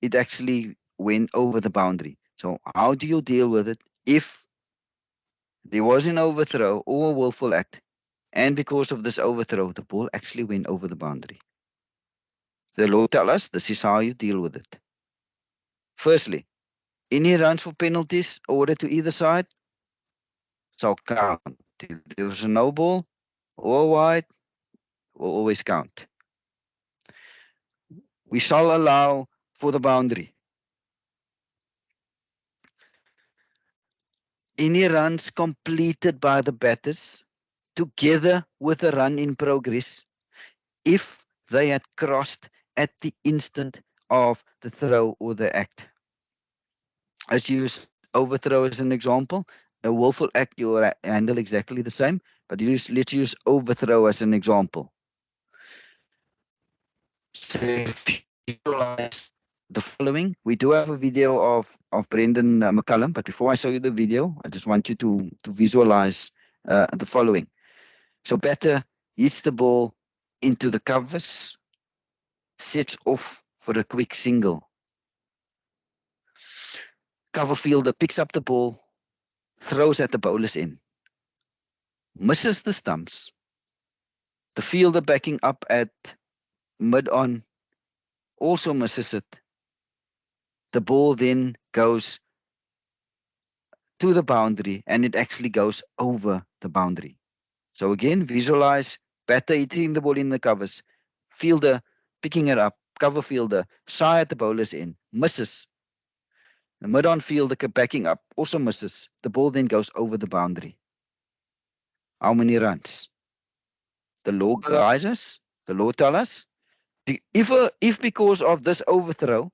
it actually went over the boundary. So how do you deal with it if there was an overthrow or a willful act, and because of this overthrow, the ball actually went over the boundary? The law tells us this is how you deal with it. Firstly, any runs for penalties awarded to either side shall count. If there was a no ball or wide, will always count. We shall allow for the boundary. Any runs completed by the batters together with a run in progress, if they had crossed at the instant of the throw or the act. Let's use overthrow as an example. A willful act, you will handle exactly the same, but let's use overthrow as an example. So if you visualize the following, we do have a video of Brendan McCullum, but before I show you the video, I just want you to visualize the following. So batter hits the ball into the covers, sets off for a quick single. Cover fielder picks up the ball, throws at the bowler's end, misses the stumps. The fielder backing up at mid-on also misses it. The ball then goes to the boundary, and it actually goes over the boundary. So again, visualize batter hitting the ball in the covers, fielder picking it up, cover fielder shy at the bowler's end, misses. The mid-on fielder backing up also misses. The ball then goes over the boundary. How many runs? The law guides us. The law tells us if because of this overthrow,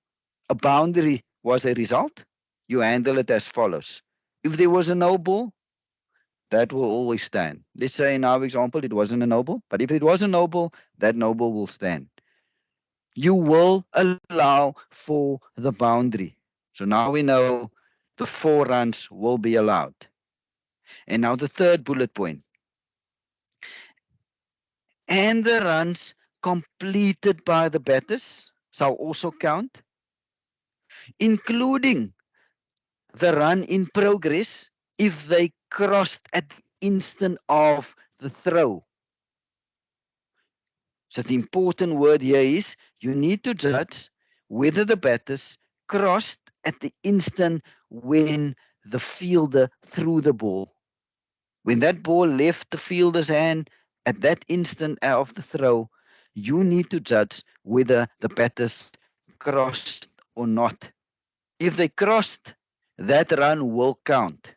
a boundary was a result, you handle it as follows. If there was a no ball, that will always stand. Let's say in our example, it wasn't a no ball, but if it was a no ball, that no ball will stand. You will allow for the boundary. So now we know the 4 runs will be allowed. And now the third bullet point. And the runs completed by the batters shall also count, including the run in progress if they crossed at the instant of the throw. So the important word here is you need to judge whether the batters crossed at the instant when the fielder threw the ball. When that ball left the fielder's hand at that instant of the throw, you need to judge whether the batters crossed or not. If they crossed, that run will count.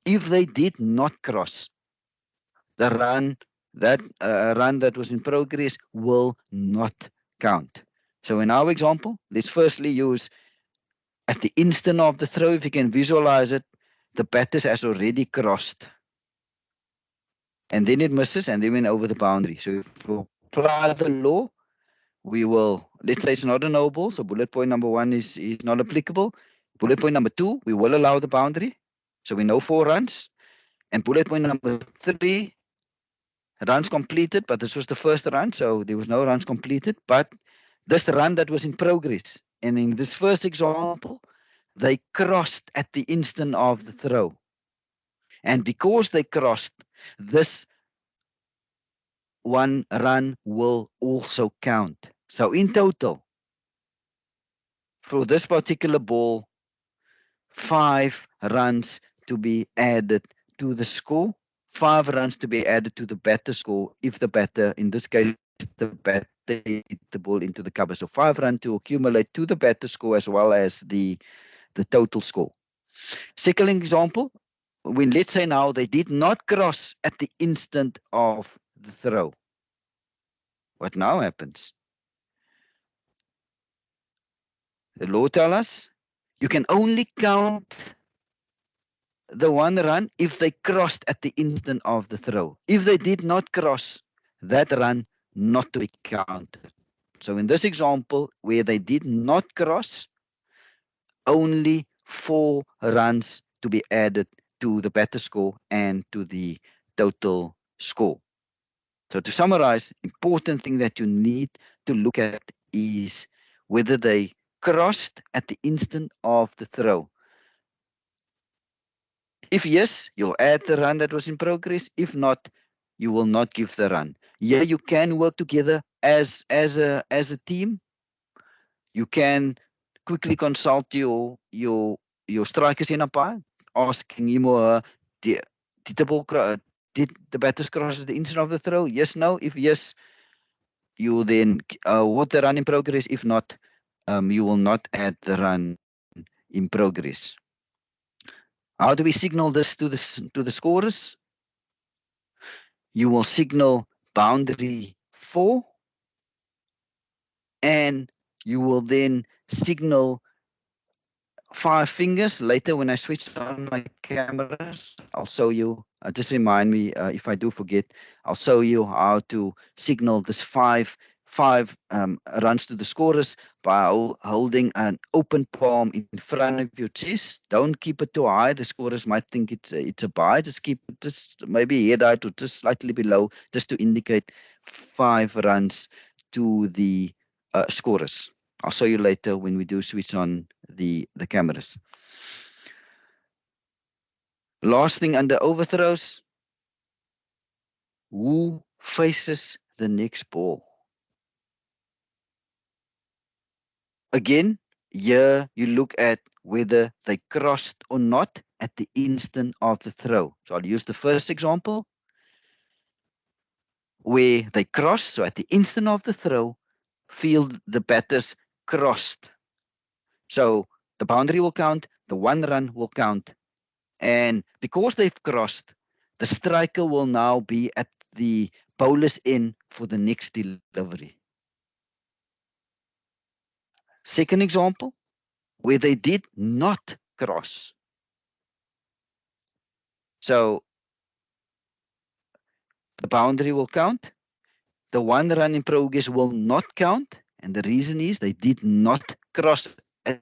If they did not cross, the run that was in progress will not count. So in our example, let's firstly use at the instant of the throw. If you can visualize it, the batters has already crossed. And then it misses and they went over the boundary. So if we apply the law, we will, let's say it's not a no ball, so bullet point number 1 is not applicable. Bullet point number 2, we will allow the boundary. So we know 4 runs. And bullet point number 3, runs completed, but this was the first run, so there was no runs completed. But this run that was in progress, and in this first example, they crossed at the instant of the throw. And because they crossed, this 1 run will also count. So in total, for this particular ball, 5 runs to be added to the score. 5 runs to be added to the batter score if the batter, in this case, the batter hit the ball into the cover. So 5 runs to accumulate to the batter score as well as the total score. Second example, when let's say now they did not cross at the instant of the throw. What now happens? The law tells us you can only count the 1 run if they crossed at the instant of the throw. If they did not cross, that run not to be counted. So in this example, where they did not cross, only 4 runs to be added to the batter score and to the total score. So to summarize, important thing that you need to look at is whether they crossed at the instant of the throw. If yes, you'll add the run that was in progress. If not, you will not give the run. Yeah, you can work together as a team. You can quickly consult your strikers in umpire, asking him or her, did the ball did the batters cross at the instant of the throw? Yes, no. If yes, you then what the run in progress. If not, you will not add the run in progress. How do we signal this to the scorers? You will signal boundary 4, and you will then signal 5 fingers. Later when I switch on my cameras, I'll show you, just remind me if I do forget, I'll show you how to signal this 5 runs to the scorers by holding an open palm in front of your chest. Don't keep it too high. The scorers might think it's a bye. Just keep it just maybe head height or just slightly below, just to indicate 5 runs to the scorers. I'll show you later when we do switch on the cameras. Last thing under overthrows, who faces the next ball? Again, here you look at whether they crossed or not at the instant of the throw. So I'll use the first example where they crossed. So at the instant of the throw, the batters crossed. So the boundary will count, the 1 run will count. And because they've crossed, the striker will now be at the bowler's end for the next delivery. Second example, where they did not cross. So the boundary will count. The one run in progress will not count. And the reason is they did not cross at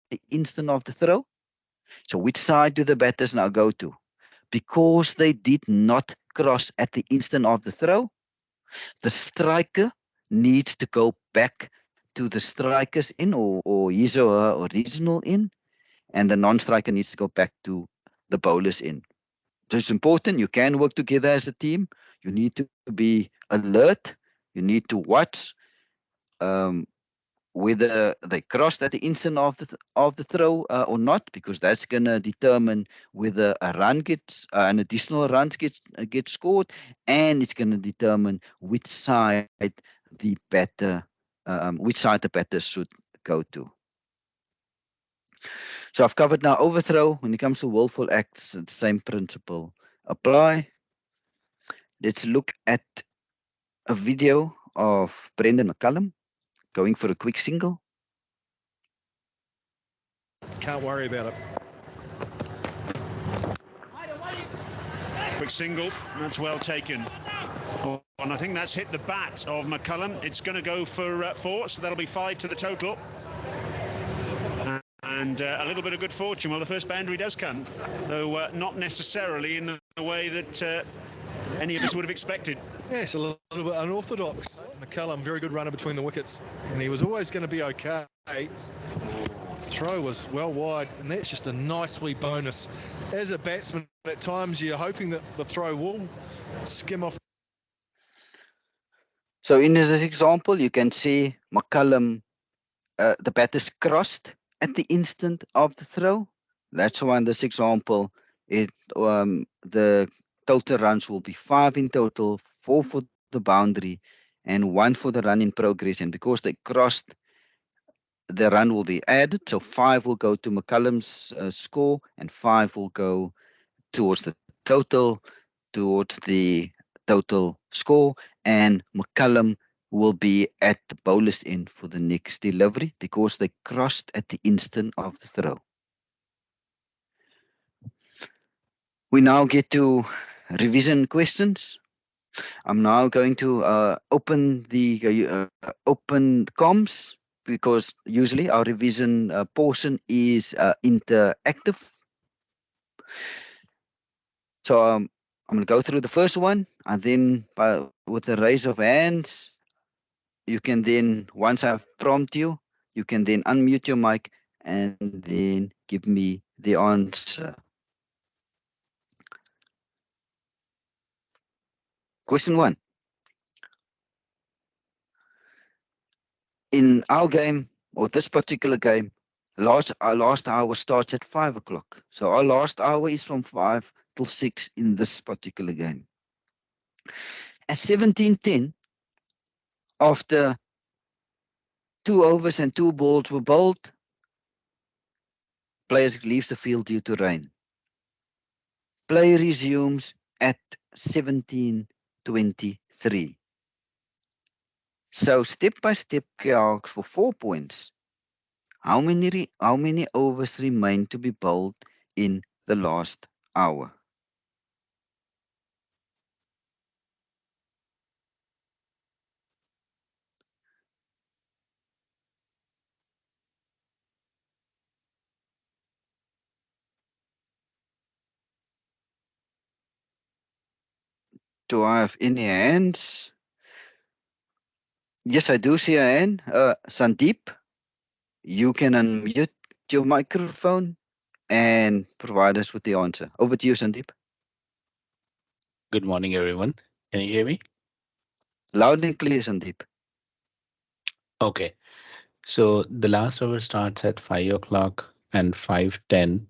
the instant of the throw. So which side do the batters now go to? Because they did not cross at the instant of the throw, the striker needs to go back to the striker's in or his or her original in, and the non-striker needs to go back to the bowler's in. So it's important. You can work together as a team. You need to be alert. You need to watch um, whether they crossed at the instant of the throw or not, because that's gonna determine whether a run gets an additional runs gets scored, and it's gonna determine which side the batter should go to. So I've covered now overthrow. When it comes to willful acts, the same principle apply. Let's look at a video of Brendan McCullum going for a quick single. Can't worry about it. Quick single, that's well taken. And I think that's hit the bat of McCullum. It's going to go for 4, so that'll be 5 to the total. And a little bit of good fortune. Well, the first boundary does come, though not necessarily in the way that any of us would have expected. Yes, a little bit unorthodox. McCullum, very good runner between the wickets, and he was always going to be okay. Throw was well wide, and that's just a nice wee bonus. As a batsman, at times you're hoping that the throw will skim off. So in this example, you can see McCullum, the batters crossed at the instant of the throw. That's why in this example, the total runs will be 5 in total, 4 for the boundary, and 1 for the run in progress. And because they crossed, the run will be added. So 5 will go to McCullum's score, and 5 will go towards the total score, and McCullum will be at the bowler's end for the next delivery because they crossed at the instant of the throw. We now get to revision questions. I'm now going to open comms, because usually our revision portion is interactive. So I'm going to go through the first one, and then with the raise of hands, you can then, once I've prompted you, you can then unmute your mic and then give me the answer. Question 1. In our game, or this particular game, our last hour starts at 5 o'clock. So our last hour is from 5 till 6 in this particular game. At 17:10, after 2 overs and 2 balls were bowled, players leaves the field due to rain. Play resumes at 17:23. So step by step, calc for 4 points. How many overs remain to be bowled in the last hour? Do I have any hands? Yes, I do see a hand. Sandeep, you can unmute your microphone and provide us with the answer. Over to you, Sandeep. Good morning, everyone. Can you hear me? Loud and clear, Sandeep. Okay. So the last hour starts at 5 o'clock and 5:10.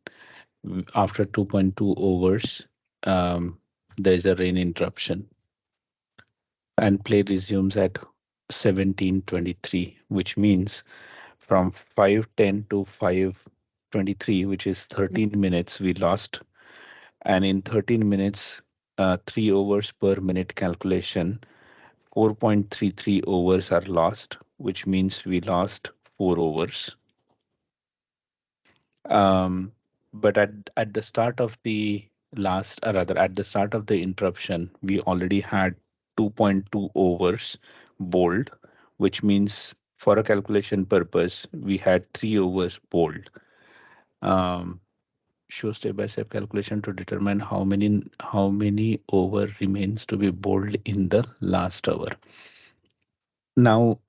After 2.2 overs, there's a rain interruption. And play resumes at 17:23, which means from 5:10 to 5:23, which is 13 minutes, we lost. And in 13 minutes, 3 overs per minute calculation, 4.33 overs are lost, which means we lost 4 overs. But at the start of the last, or rather at the start of the interruption, we already had 2.2 overs bowled, which means for a calculation purpose, we had 3 overs bowled. Um, Show step by step calculation to determine how many over remains to be bowled in the last hour. Now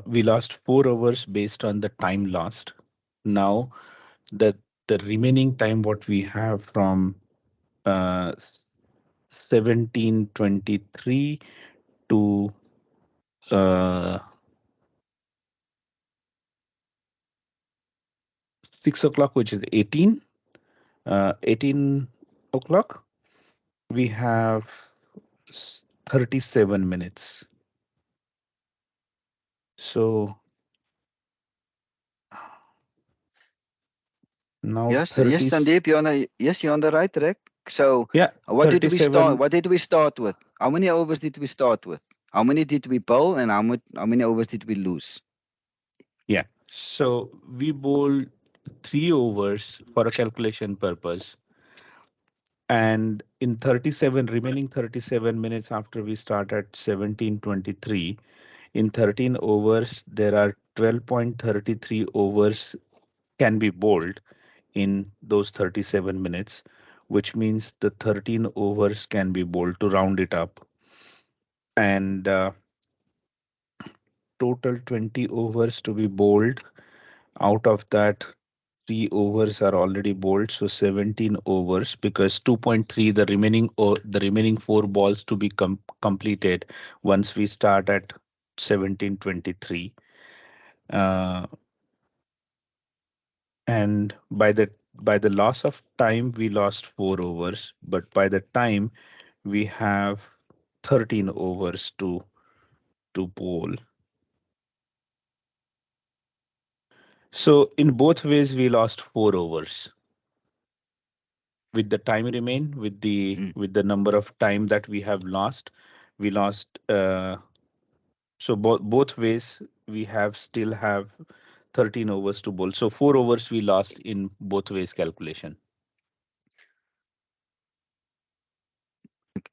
we lost 4 hours based on the time lost. Now the remaining time what we have from 17:23 to uh, 6 o'clock, which is 18 o'clock, we have 37 minutes. So now Yes, 30, Sandeep, you're on the right track. So, yeah, what did we start? 37. What did we start with? How many overs did we start with? How many did we bowl, and how many overs did we lose? Yeah. So we bowl 3 overs for a calculation purpose. And in 37, remaining 37 minutes after we start at 17:23, in 13 overs, there are 12.33 overs can be bowled in those 37 minutes, which means the 13 overs can be bowled to round it up. And total 20 overs to be bowled. Out of that, 3 overs are already bowled, so 17 overs, because 2.3, the remaining 4 balls to be completed once we start at 17:23. Uh, and by the loss of time, we lost 4 overs, but by the time we have 13 overs to bowl. So in both ways, we lost 4 overs. With the time remain, Mm. with the number of time that we have lost, we lost. So both ways, we have still have 13 overs to bowl. So 4 overs we lost in both ways calculation.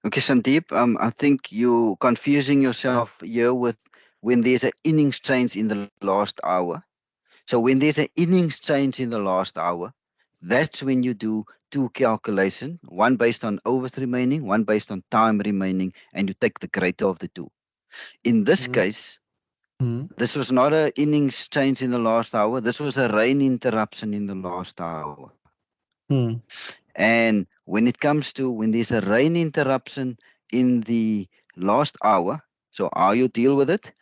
Okay, Sandeep, I think you confusing yourself here with when there's an innings change in the last hour. So when there's an innings change in the last hour, that's when you do two calculations, one based on overs remaining, one based on time remaining, and you take the greater of the two. In this Mm. case, Mm. this was not an innings change in the last hour. This was a rain interruption in the last hour. Mm. And when it comes to when there's a rain interruption in the last hour, so how you deal with it,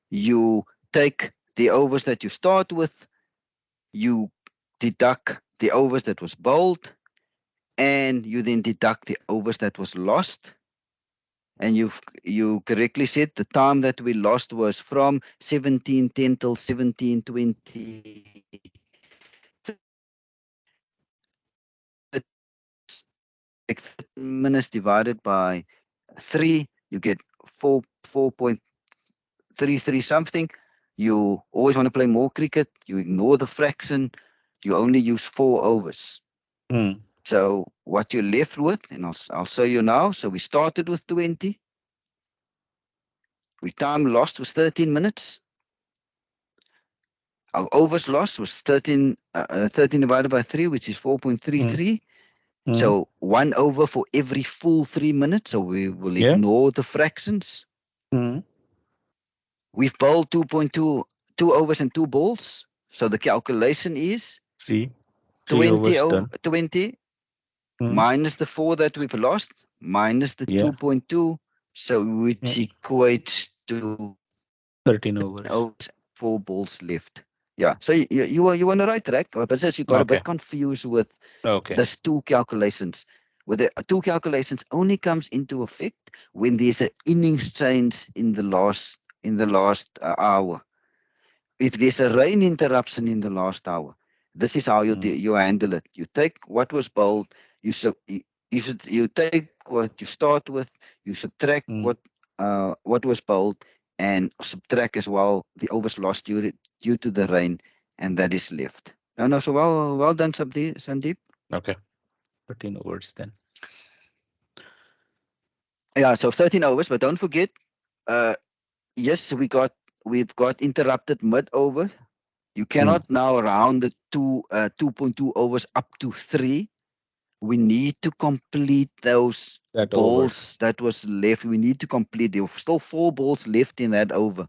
you take the overs that you start with, you deduct the overs that was bowled, and you then deduct the overs that was lost. And you correctly said the time that we lost was from 17:10 till 17:20. Take 13 minutes divided by 3, you get 4.33 something. You always want to play more cricket, you ignore the fraction, you only use 4 overs. Mm. So what you're left with, and I'll show you now. So we started with 20. We time lost was 13 minutes. Our overs lost was 13 divided by 3, which is Mm. 4.33. Mm. So 1 over for every full 3 minutes. So we will Yeah. ignore the fractions. Mm. We've bowled 2.2, 2 overs and 2 balls. So the calculation is Three 20, overs done. 20 Mm. minus the 4 that we've lost, minus the Yeah. 2.2. So which Yeah. equates to 13 10 overs. overs, 4 balls left. Yeah. So you on the right track, but since you got a Okay. bit confused with Okay. those two calculations. Where the two calculations only comes into effect when there's an innings change in the last hour. If there's a rain interruption in the last hour, this is how Mm. you handle it. You take what was bowled, you take what you start with, you subtract Mm. what was bowled, and subtract as well the overs lost due to the rain, and that is left. No, so well done, Sandeep. Okay, 13 overs then. Yeah, so 13 overs, but don't forget, uh, yes, we've got interrupted mid over. You cannot now round the 2.2 overs up to 3. We need to complete those That over. balls that was left. We need to complete. There were still 4 balls left in that over.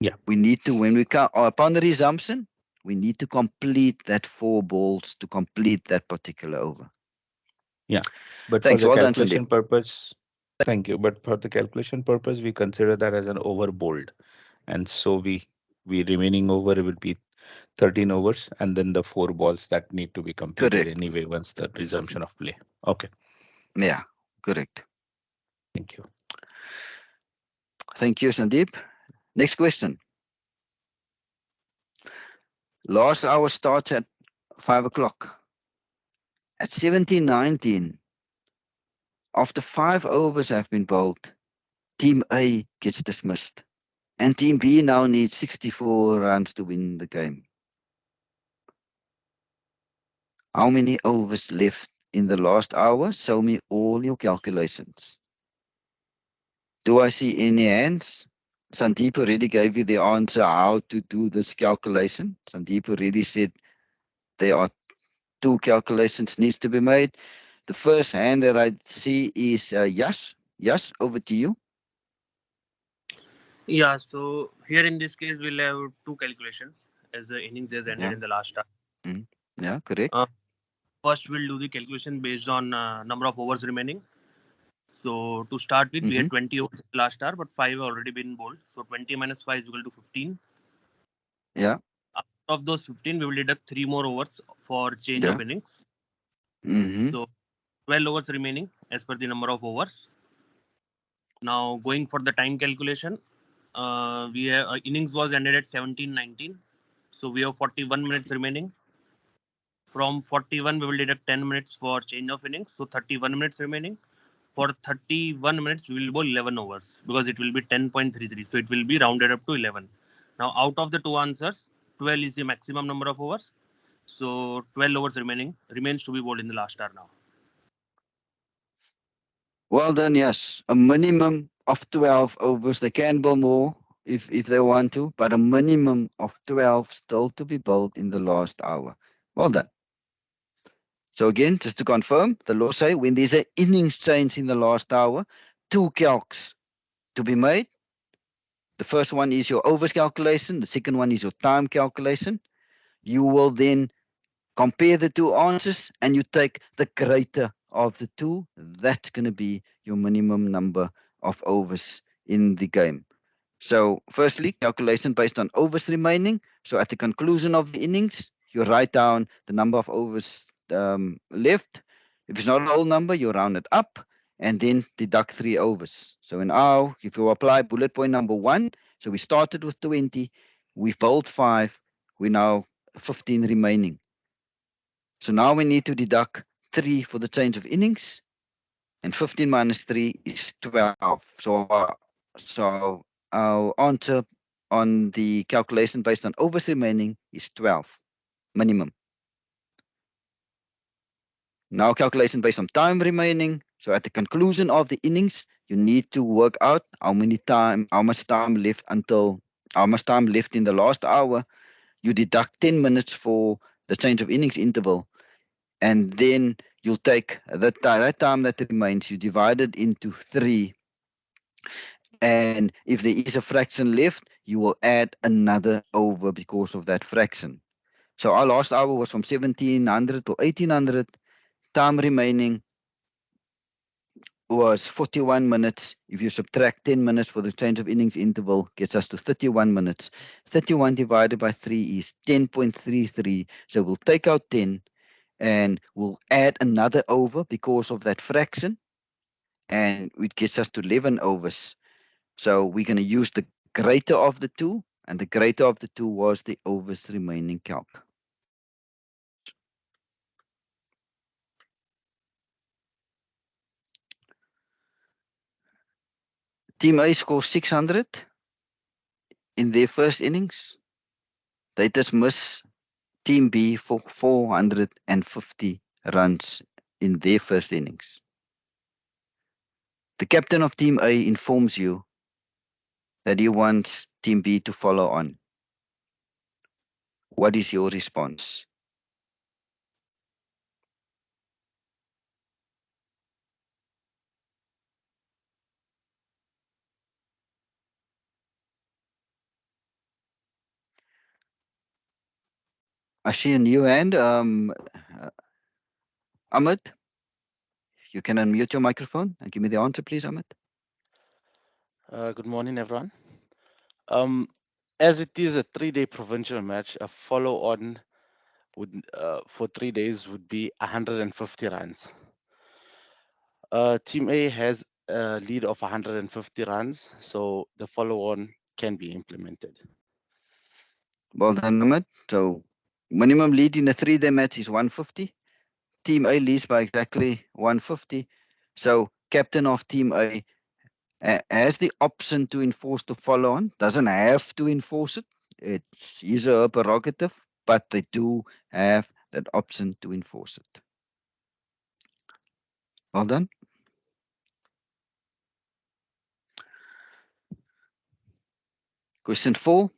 Yeah. We need to, when we come upon the resumption, we need to complete that 4 balls to complete that particular over. Yeah. But Thanks. for the Well done, Sandeep. calculation purpose, thank you. But for the calculation purpose, we consider that as an over bowled. And so we remaining over will be 13 overs and then the 4 balls that need to be completed Correct. anyway once the resumption of play. Okay. Yeah, correct. Thank you. Thank you, Sandeep. Next question. Last hour starts at 5 o'clock. At 17:19, after 5 overs have been bowled, Team A gets dismissed. And Team B now needs 64 runs to win the game. How many overs left in the last hour? Show me all your calculations. Do I see any hands? Sandeep already gave you the answer how to do this calculation. Sandeep already said there are 2 calculations needs to be made. The first hand that I see is Yash. Yash, over to you. Yeah, so here in this case, we'll have two calculations as the innings has ended Yeah. in the last hour. Mm. Yeah, correct. First, we'll do the calculation based on number of overs remaining. So to start with, we had 20 overs last hour, but 5 have already been bowled. So 20 minus 5 is equal to 15. Yeah. Out of those 15, we will deduct 3 more overs for change Yeah. of innings. Mm-hmm. So 12 overs remaining as per the number of overs. Now going for the time calculation, we have innings was ended at 17:19. So we have 41 minutes remaining. From 41, we will deduct 10 minutes for change of innings. So 31 minutes remaining. For 31 minutes, we will bowl 11 overs because it will be 10.33. So it will be rounded up to 11. Now, out of the two answers, 12 is the maximum number of overs. So 12 overs remains to be bowled in the last hour now. Well done, yes. A minimum of 12 overs. They can bowl more if they want to, but a minimum of 12 still to be bowled in the last hour. Well done. So again, just to confirm, the law say when there's an innings change in the last hour, 2 calcs to be made. The first one is your overs calculation. The second one is your time calculation. You will then compare the 2 answers and you take the greater of the 2. That's going to be your minimum number of overs in the game. So firstly, calculation based on overs remaining. So at the conclusion of the innings, you write down the number of overs left. If it's not a whole number, you round it up and then deduct 3 overs. So now, if you apply bullet point number 1, so we started with 20, we've bowled 5, we now 15 remaining. So now we need to deduct 3 for the change of innings, and 15 minus 3 is 12. So our answer on the calculation based on overs remaining is 12 minimum. Now calculation based on time remaining. So at the conclusion of the innings, you need to work out how much time left in the last hour. You deduct 10 minutes for the change of innings interval, and then you'll take that time that remains, you divide it into 3, and if there is a fraction left, you will add another over because of that fraction. So our last hour was from 1700 to 1800. Time remaining was 41 minutes. If you subtract 10 minutes for the change of innings interval, gets us to 31 minutes. 31 divided by 3 is 10.33. So we'll take out 10 and we'll add another over because of that fraction, and it gets us to 11 overs. So we're going to use the greater of the 2, and the greater of the 2 was the overs remaining calc. Team A scores 600 in their first innings. They dismiss Team B for 450 runs in their first innings. The captain of Team A informs you that he wants Team B to follow on. What is your response? I see a new hand. Ahmed, you can unmute your microphone and give me the answer, please, Ahmed. Good morning, everyone. As it is a 3-day provincial match, a follow-on would for 3 days would be 150 runs. Team A has a lead of 150 runs, so the follow-on can be implemented. Well done, Ahmed. So minimum lead in a 3-day match is 150. Team A leads by exactly 150. So captain of Team A has the option to enforce the follow-on. Doesn't have to enforce it. It's his or her prerogative, but they do have that option to enforce it. Well done. Question 4.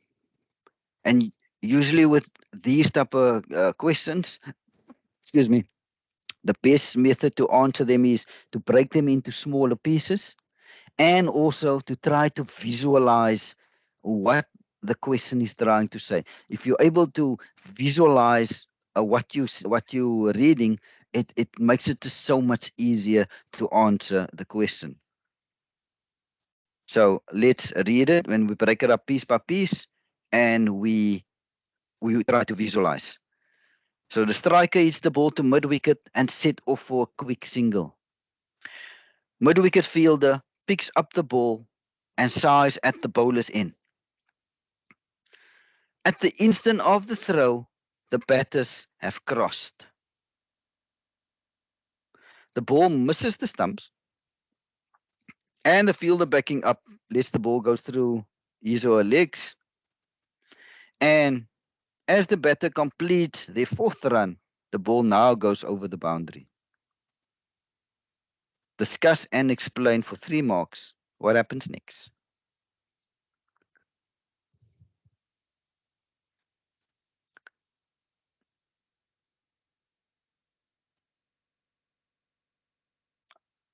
And usually with these type of questions, excuse me, the best method to answer them is to break them into smaller pieces and also to try to visualize what the question is trying to say. If you're able to visualize what you're reading, it makes it just so much easier to answer the question. So let's read it when we break it up piece by piece, and we try to visualize. So the striker hits the ball to mid-wicket and set off for a quick single. Mid-wicket fielder picks up the ball and sighs at the bowler's end. At the instant of the throw, the batters have crossed. The ball misses the stumps, and the fielder backing up lets the ball go through his or her legs. And as the batter completes their 4th run, the ball now goes over the boundary. Discuss and explain for 3 marks what happens next.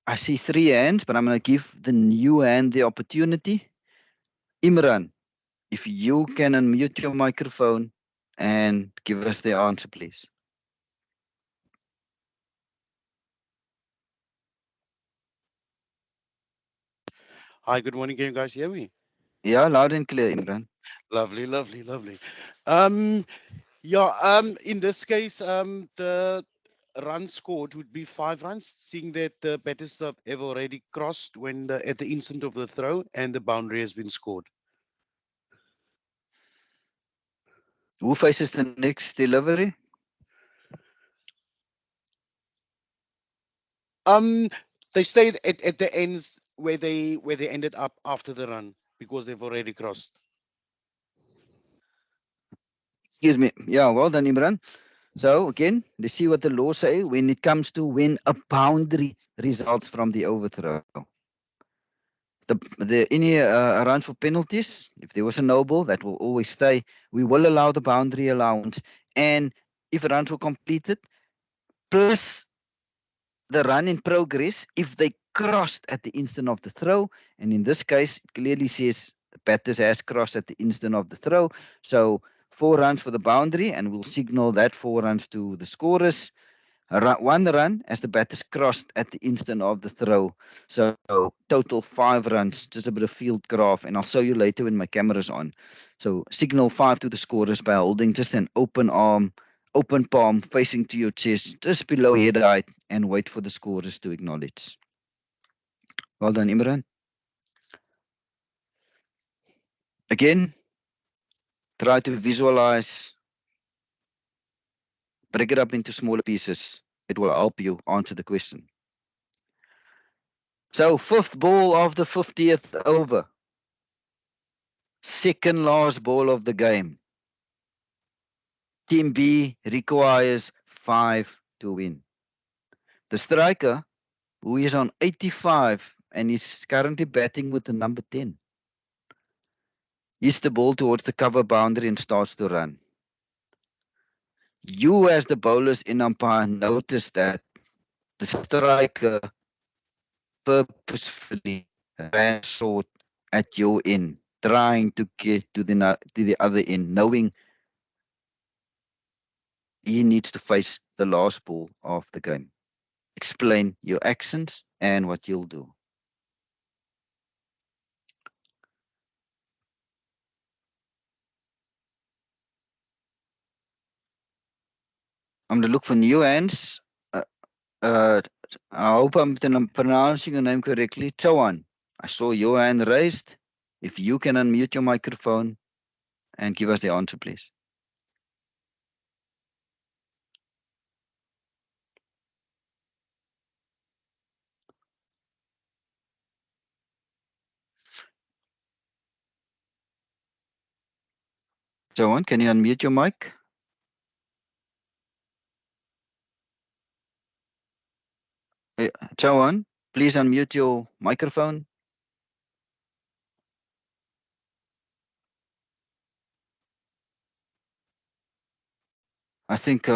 I see 3 hands, but I'm going to give the new hand the opportunity. Imran, if you can unmute your microphone and give us the answer, please. Hi, good morning. Can you guys hear me? Yeah, loud and clear, Imran. Lovely, lovely, lovely. In this case, the run scored would be 5 runs, seeing that the batters have already crossed when at the instant of the throw and the boundary has been scored. Who faces the next delivery? They stayed at the ends where they ended up after the run because they've already crossed. Excuse me. Yeah, well done, Imran. So again, let's see what the law say when it comes to when a boundary results from the overthrow. Any runs for penalties, if there was a no ball, that will always stay. We will allow the boundary allowance. And if runs were completed, plus the run in progress, if they crossed at the instant of the throw, and in this case, it clearly says the batters has crossed at the instant of the throw. So 4 runs for the boundary, and we'll signal that 4 runs to the scorers. 1 run as the batters crossed at the instant of the throw. So total 5 runs, just a bit of field graph, and I'll show you later when my camera's on. So signal 5 to the scorers by holding just an open arm, open palm facing to your chest, just below head height, and wait for the scorers to acknowledge. Well done, Imran. Again, try to visualize, break it up into smaller pieces. It will help you answer the question. So 5th ball of the 50th over. 2nd last ball of the game. Team B requires 5 to win. The striker, who is on 85 and is currently batting with the number 10, hits the ball towards the cover boundary and starts to run. You, as the bowlers in umpire, notice that the striker purposefully ran short at your end, trying to get to the other end, knowing he needs to face the last ball of the game. Explain your actions and what you'll do. I'm going to look for new hands. Uh, I hope I'm pronouncing your name correctly. Chawan, I saw your hand raised. If you can unmute your microphone and give us the answer, please. Chawan, can you unmute your mic? Chawan, please unmute your microphone. I think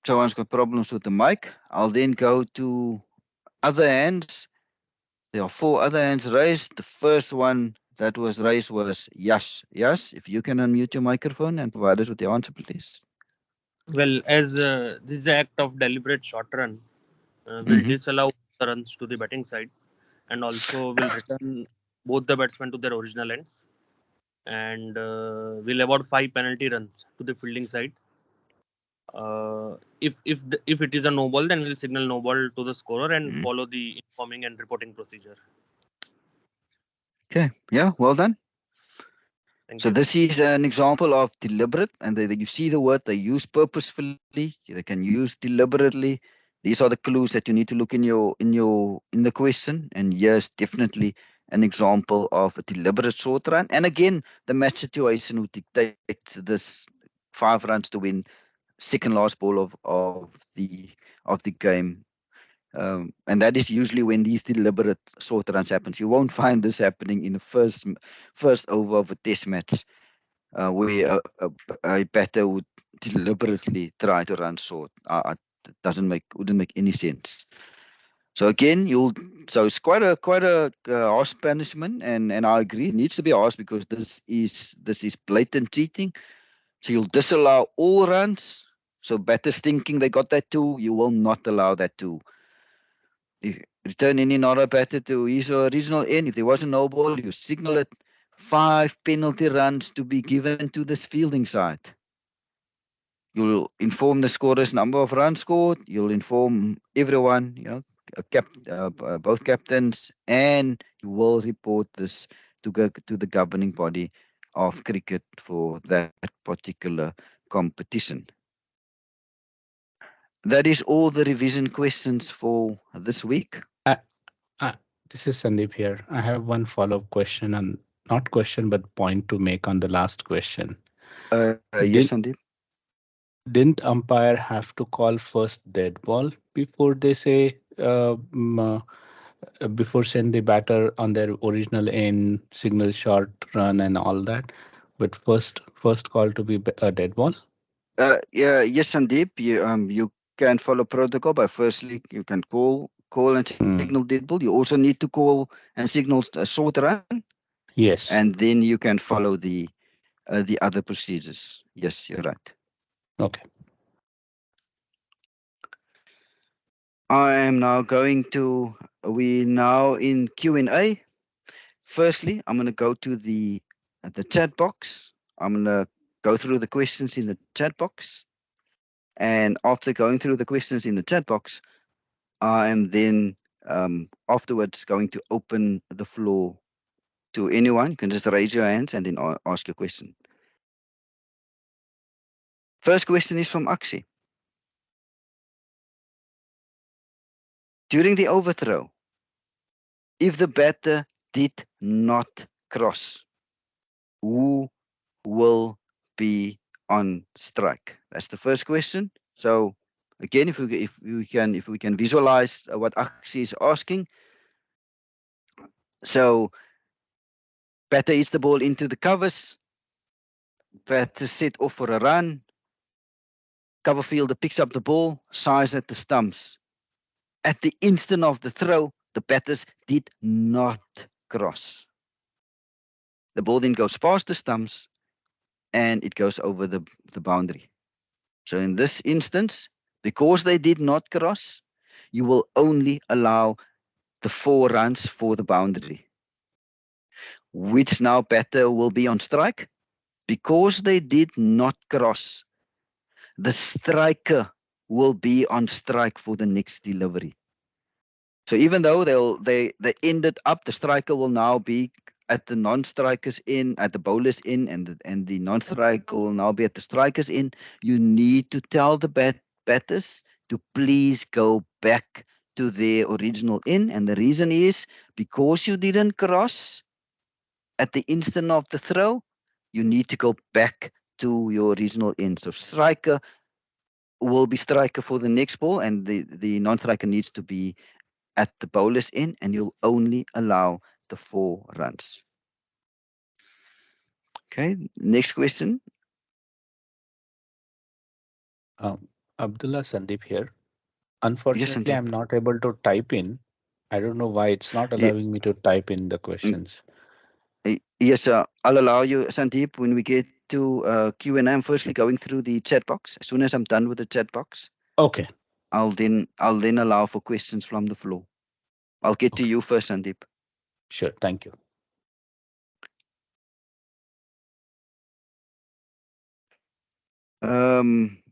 Chawan's got problems with the mic. I'll then go to other hands. There are 4 other hands raised. The first one that was raised was Yash. Yash, if you can unmute your microphone and provide us with the answer, please. Well, as this is the act of deliberate short run, will disallow the runs to the batting side, and also will return both the batsmen to their original ends, and will award 5 penalty runs to the fielding side. If it is a no ball, then we'll signal no ball to the scorer and follow the informing and reporting procedure. Okay, yeah, well done. Thank So you. this is an example of deliberate, and you see the word they use purposefully. They can use deliberately. These are the clues that you need to look in the question. And yes, definitely an example of a deliberate short run. And again, the match situation would dictate this 5 runs to win, second last ball of the game. And that is usually when these deliberate short runs happens. You won't find this happening in the first over of a test match, where a batter would deliberately try to run short. It wouldn't make any sense. So again, so it's quite a harsh punishment, and I agree, it needs to be harsh because this is blatant cheating. So you'll disallow all runs. So batters thinking they got that too, you will not allow that too. Return any not a batter to his original end. If there was a no ball, you signal it. 5 penalty runs to be given to this fielding side. You'll inform the scorers number of runs scored. You'll inform everyone, both captains, and you will report this to the governing body of cricket for that particular competition. That is all the revision questions for this week. This is Sandeep here. I have one follow-up question, and not question, but point to make on the last question. Yes, Sandeep. Didn't umpire have to call first dead ball before they say before send the batter on their original end, signal short run and all that, but first call to be a dead ball? Yeah, yes, Sandeep. You can follow protocol, but firstly you can call and signal dead ball. You also need to call and signal a short run. Yes. And then you can follow the other procedures. Yes, you're right. Okay. I am now we now in Q&A. Firstly, I'm going to go to the chat box. I'm going to go through the questions in the chat box. And after going through the questions in the chat box, I am then afterwards going to open the floor to anyone. You can just raise your hands and then ask your question. First question is from Akshay. During the overthrow, if the batter did not cross, who will be on strike? That's the first question. So again, if we can visualize what Aksi is asking. So batter hits the ball into the covers. Batter set off for a run. Cover fielder picks up the ball, size at the stumps. At the instant of the throw, the batters did not cross. The ball then goes past the stumps and it goes over the boundary. So in this instance, because they did not cross, you will only allow the 4 runs for the boundary. Which now batter will be on strike? Because they did not cross, the striker will be on strike for the next delivery. So even though they ended up, the striker will now be at the non-strikers in, at the bowlers in, and the non-striker will now be at the strikers in. You need to tell the batters to please go back to their original in, and the reason is because you didn't cross at the instant of the throw, you need to go back to your original in. So striker will be striker for the next ball, and the non-striker needs to be at the bowler's end, and you'll only allow the 4 runs. Okay, next question. Abdullah Sandeep here. Yes, Unfortunately, Sandeep. I'm not able to type in. I don't know why it's not Ye- allowing me to type in the mm, questions. Yes, I'll allow you, Sandeep, when we get to Q&A. I'm firstly going through the chat box. As soon as I'm done with the chat box, Okay. I'll then allow for questions from the floor. I'll get to Okay. you first, Sandeep. Sure. Thank you. Um,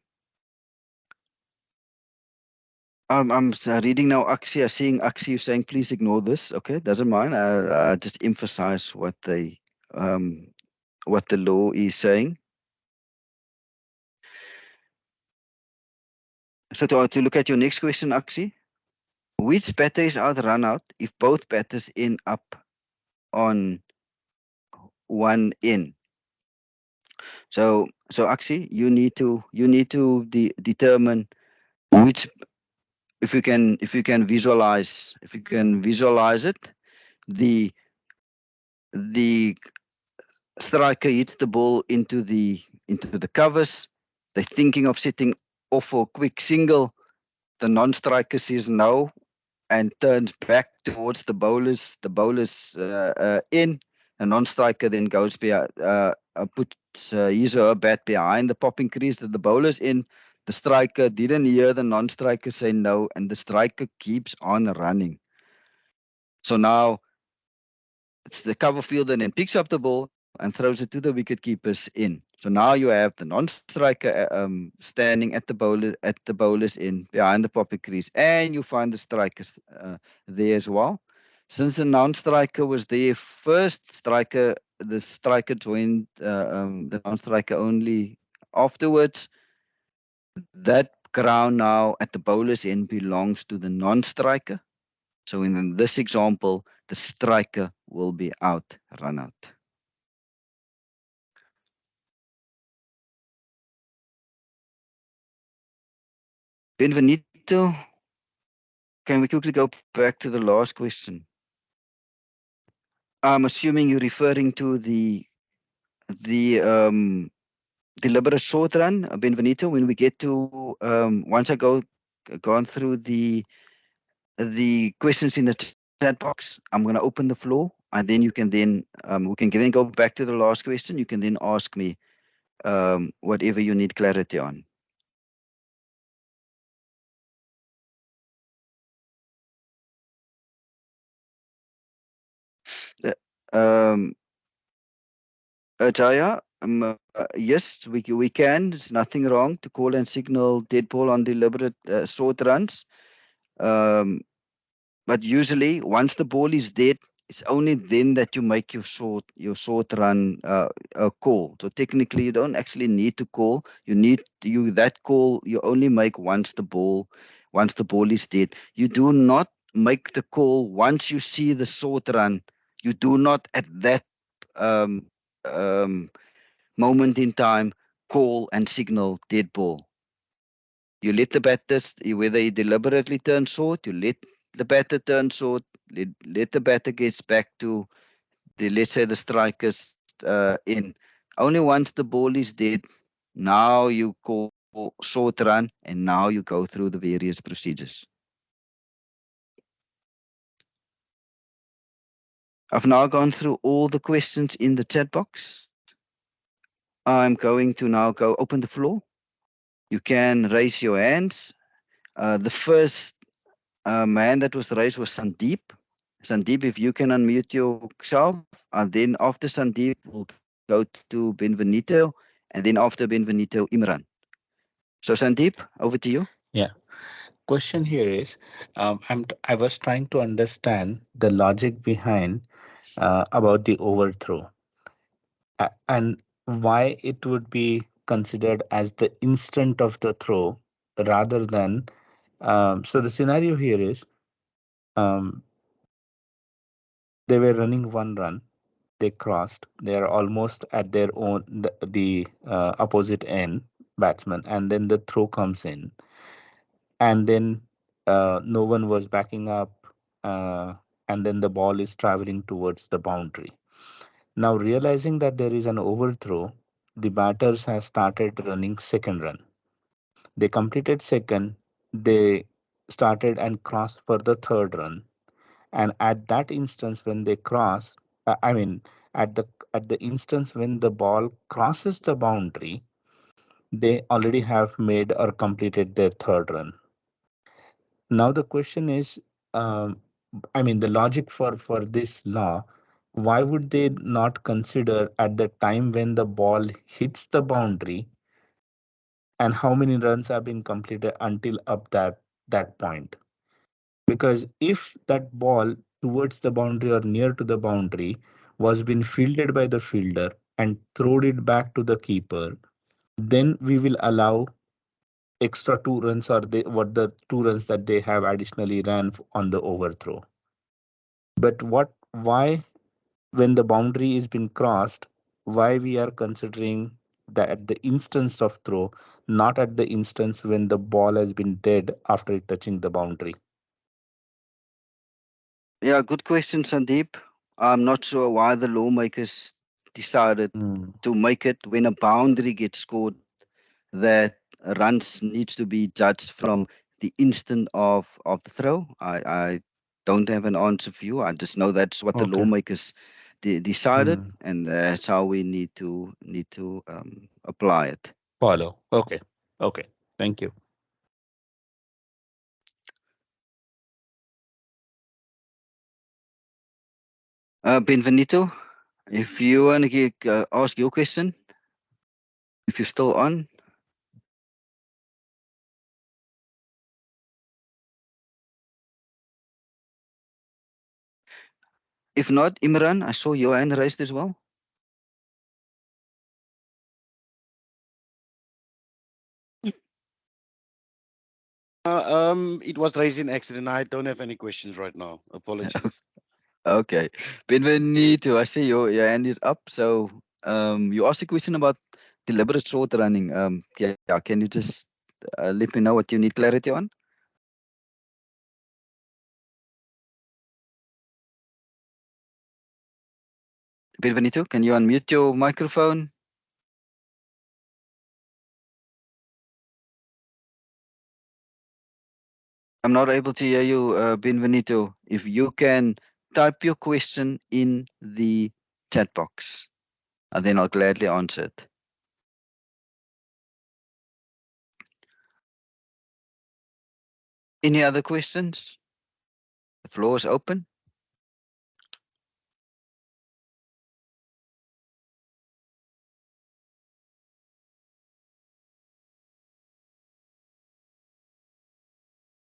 I'm reading now. Axia seeing Axia saying, please ignore this. Okay, doesn't mind. I just emphasize what the law is saying. So to look at your next question, Axi, which batter is out run out if both batters end up on one in? So Axi, you need to determine which, if you can visualize it, the striker hits the ball into the covers. They're thinking of setting off for a quick single. The non-striker says no and turns back towards the bowlers. The bowlers in. A non-striker then goes puts his or her bat behind the popping crease that the bowlers in. The striker didn't hear the non-striker say no, and the striker keeps on running. So now it's the cover fielder and then picks up the ball and throws it to the wicket keepers in. So now you have the non-striker standing at the bowlers in behind the poppy crease, and you find the strikers there as well. Since the non-striker was there first, the striker joined the non-striker only afterwards. That ground now at the bowlers end belongs to the non-striker. So in this example, the striker will be out, run out. Benvenuto, can we quickly go back to the last question? I'm assuming you're referring to the deliberate short run, Benvenuto. When we get to once I gone through the questions in the chat box, I'm going to open the floor, and then you can then we can then go back to the last question. You can then ask me whatever you need clarity on. Um, Jaya, yes, we can. There's nothing wrong to call and signal dead ball on deliberate short runs. Um, but usually, once the ball is dead, it's only then that you make your short run call. So technically, you don't actually need to call. That call you only make once the ball is dead. You do not make the call once you see the short run. You do not at that um, um, moment in time call and signal dead ball. You let the batters, whether he deliberately turns short, you let the batter turn short, let the batter gets back to the, let's say, the strikers in. Only once the ball is dead, now you call short run, and now you go through the various procedures. I've now gone through all the questions in the chat box. I'm going to now go open the floor. You can raise your hands. The first man that was raised was Sandeep. Sandeep, if you can unmute yourself, and then after Sandeep, we'll go to Benvenito, and then after Benvenito, Imran. So Sandeep, over to you. Yeah. Question here is, I was trying to understand the logic behind about the overthrow and why it would be considered as the instant of the throw rather than. So the scenario here is, um, they were running one run, they crossed, they are almost at their own the opposite end batsman, and then the throw comes in, and then no one was backing up, uh, and then the ball is traveling towards the boundary. Now realizing that there is an overthrow, the batters have started running second run. They completed second, they started and crossed for the third run, and at that instance when they cross, I mean at the instance when the ball crosses the boundary, they already have made or completed their third run. Now the question is, um, I mean, the logic for this law, why would they not consider at the time when the ball hits the boundary and how many runs have been completed until up that point? Because if that ball towards the boundary or near to the boundary was been fielded by the fielder and thrown it back to the keeper, then we will allow extra 2 runs or what the 2 runs that they have additionally ran on the overthrow. But why, when the boundary is been crossed, why we are considering that at the instance of throw, not at the instance when the ball has been dead after it touching the boundary? Yeah, good question, Sandeep. I'm not sure why the lawmakers decided Hmm. to make it when a boundary gets scored that runs needs to be judged from the instant of the throw. I don't have an answer for you. I just know that's what the Okay. lawmakers decided, Hmm. and that's how we need to apply it. Follow. Okay. Okay. Thank you. Benvenuto, if you want to ask your question, if you're still on. If not, Imran, I saw your hand raised as well. It was raised in accident. I don't have any questions right now. Apologies. Okay. Benvenuto, I see your hand is up. So you asked a question about deliberate short running. Yeah, can you just let me know what you need clarity on? Benvenuto, can you unmute your microphone? I'm not able to hear you, Benvenuto. If you can type your question in the chat box, and then I'll gladly answer it. Any other questions? The floor is open.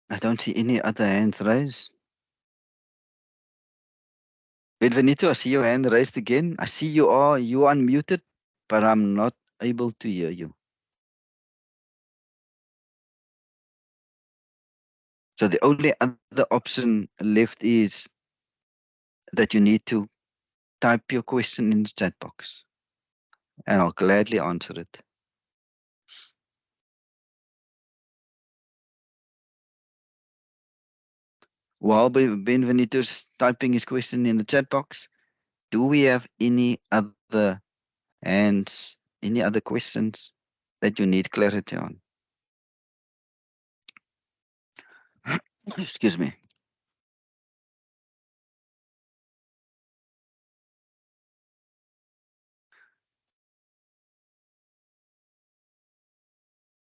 I don't see any other hands raised. Benvenuto, I see your hand raised again. I see you unmuted, but I'm not able to hear you. So the only other option left is that you need to type your question in the chat box, and I'll gladly answer it. While Benvenuto's typing his question in the chat box, do we have any other hands, any other questions that you need clarity on? Excuse me.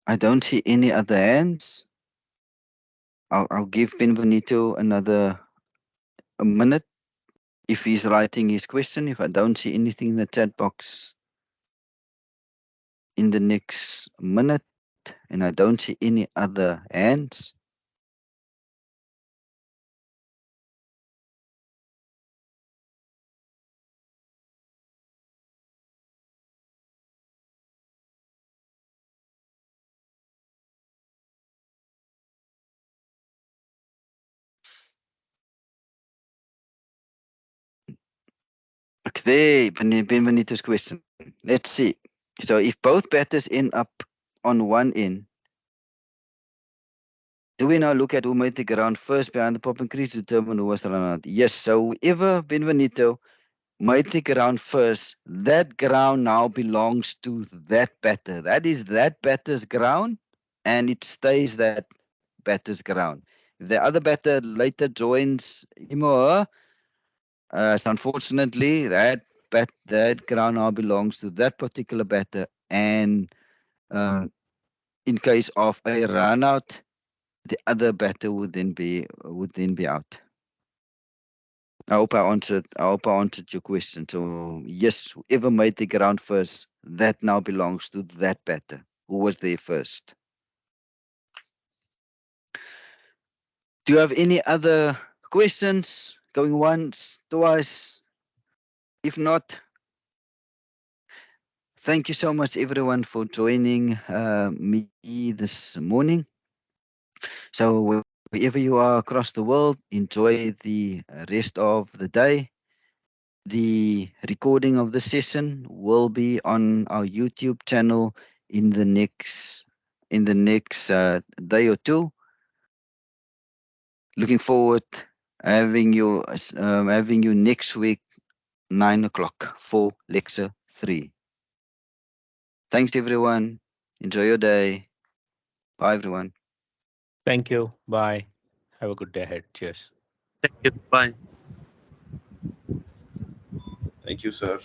I don't see any other hands. I'll give Benvenuto a minute if he's writing his question. If I don't see anything in the chat box in the next minute, and I don't see any other hands, okay, Benvenuto's question. Let's see. So if both batters end up on one end, do we now look at who made the ground first behind the popping crease to determine who was the run out? Yes. So whoever Benvenuto made the ground first, that ground now belongs to that batter. That is that batter's ground, and it stays that batter's ground. If the other batter later joins him or her, so unfortunately that ground now belongs to that particular batter. And in case of a run out, the other batter would then be out. I hope I answered your question. So yes, whoever made the ground first, that now belongs to that batter who was there first. Do you have any other questions? Going once, twice? If not, thank you so much everyone for joining me this morning. So wherever you are across the world, enjoy the rest of the day. The recording of the session will be on our YouTube channel in the next day or two. Looking forward having you next week 9 o'clock for lecture 3. Thanks everyone. Enjoy your day. Bye everyone. Thank you. Bye. Have a good day ahead. Cheers. Thank you. Bye. Thank you, sir.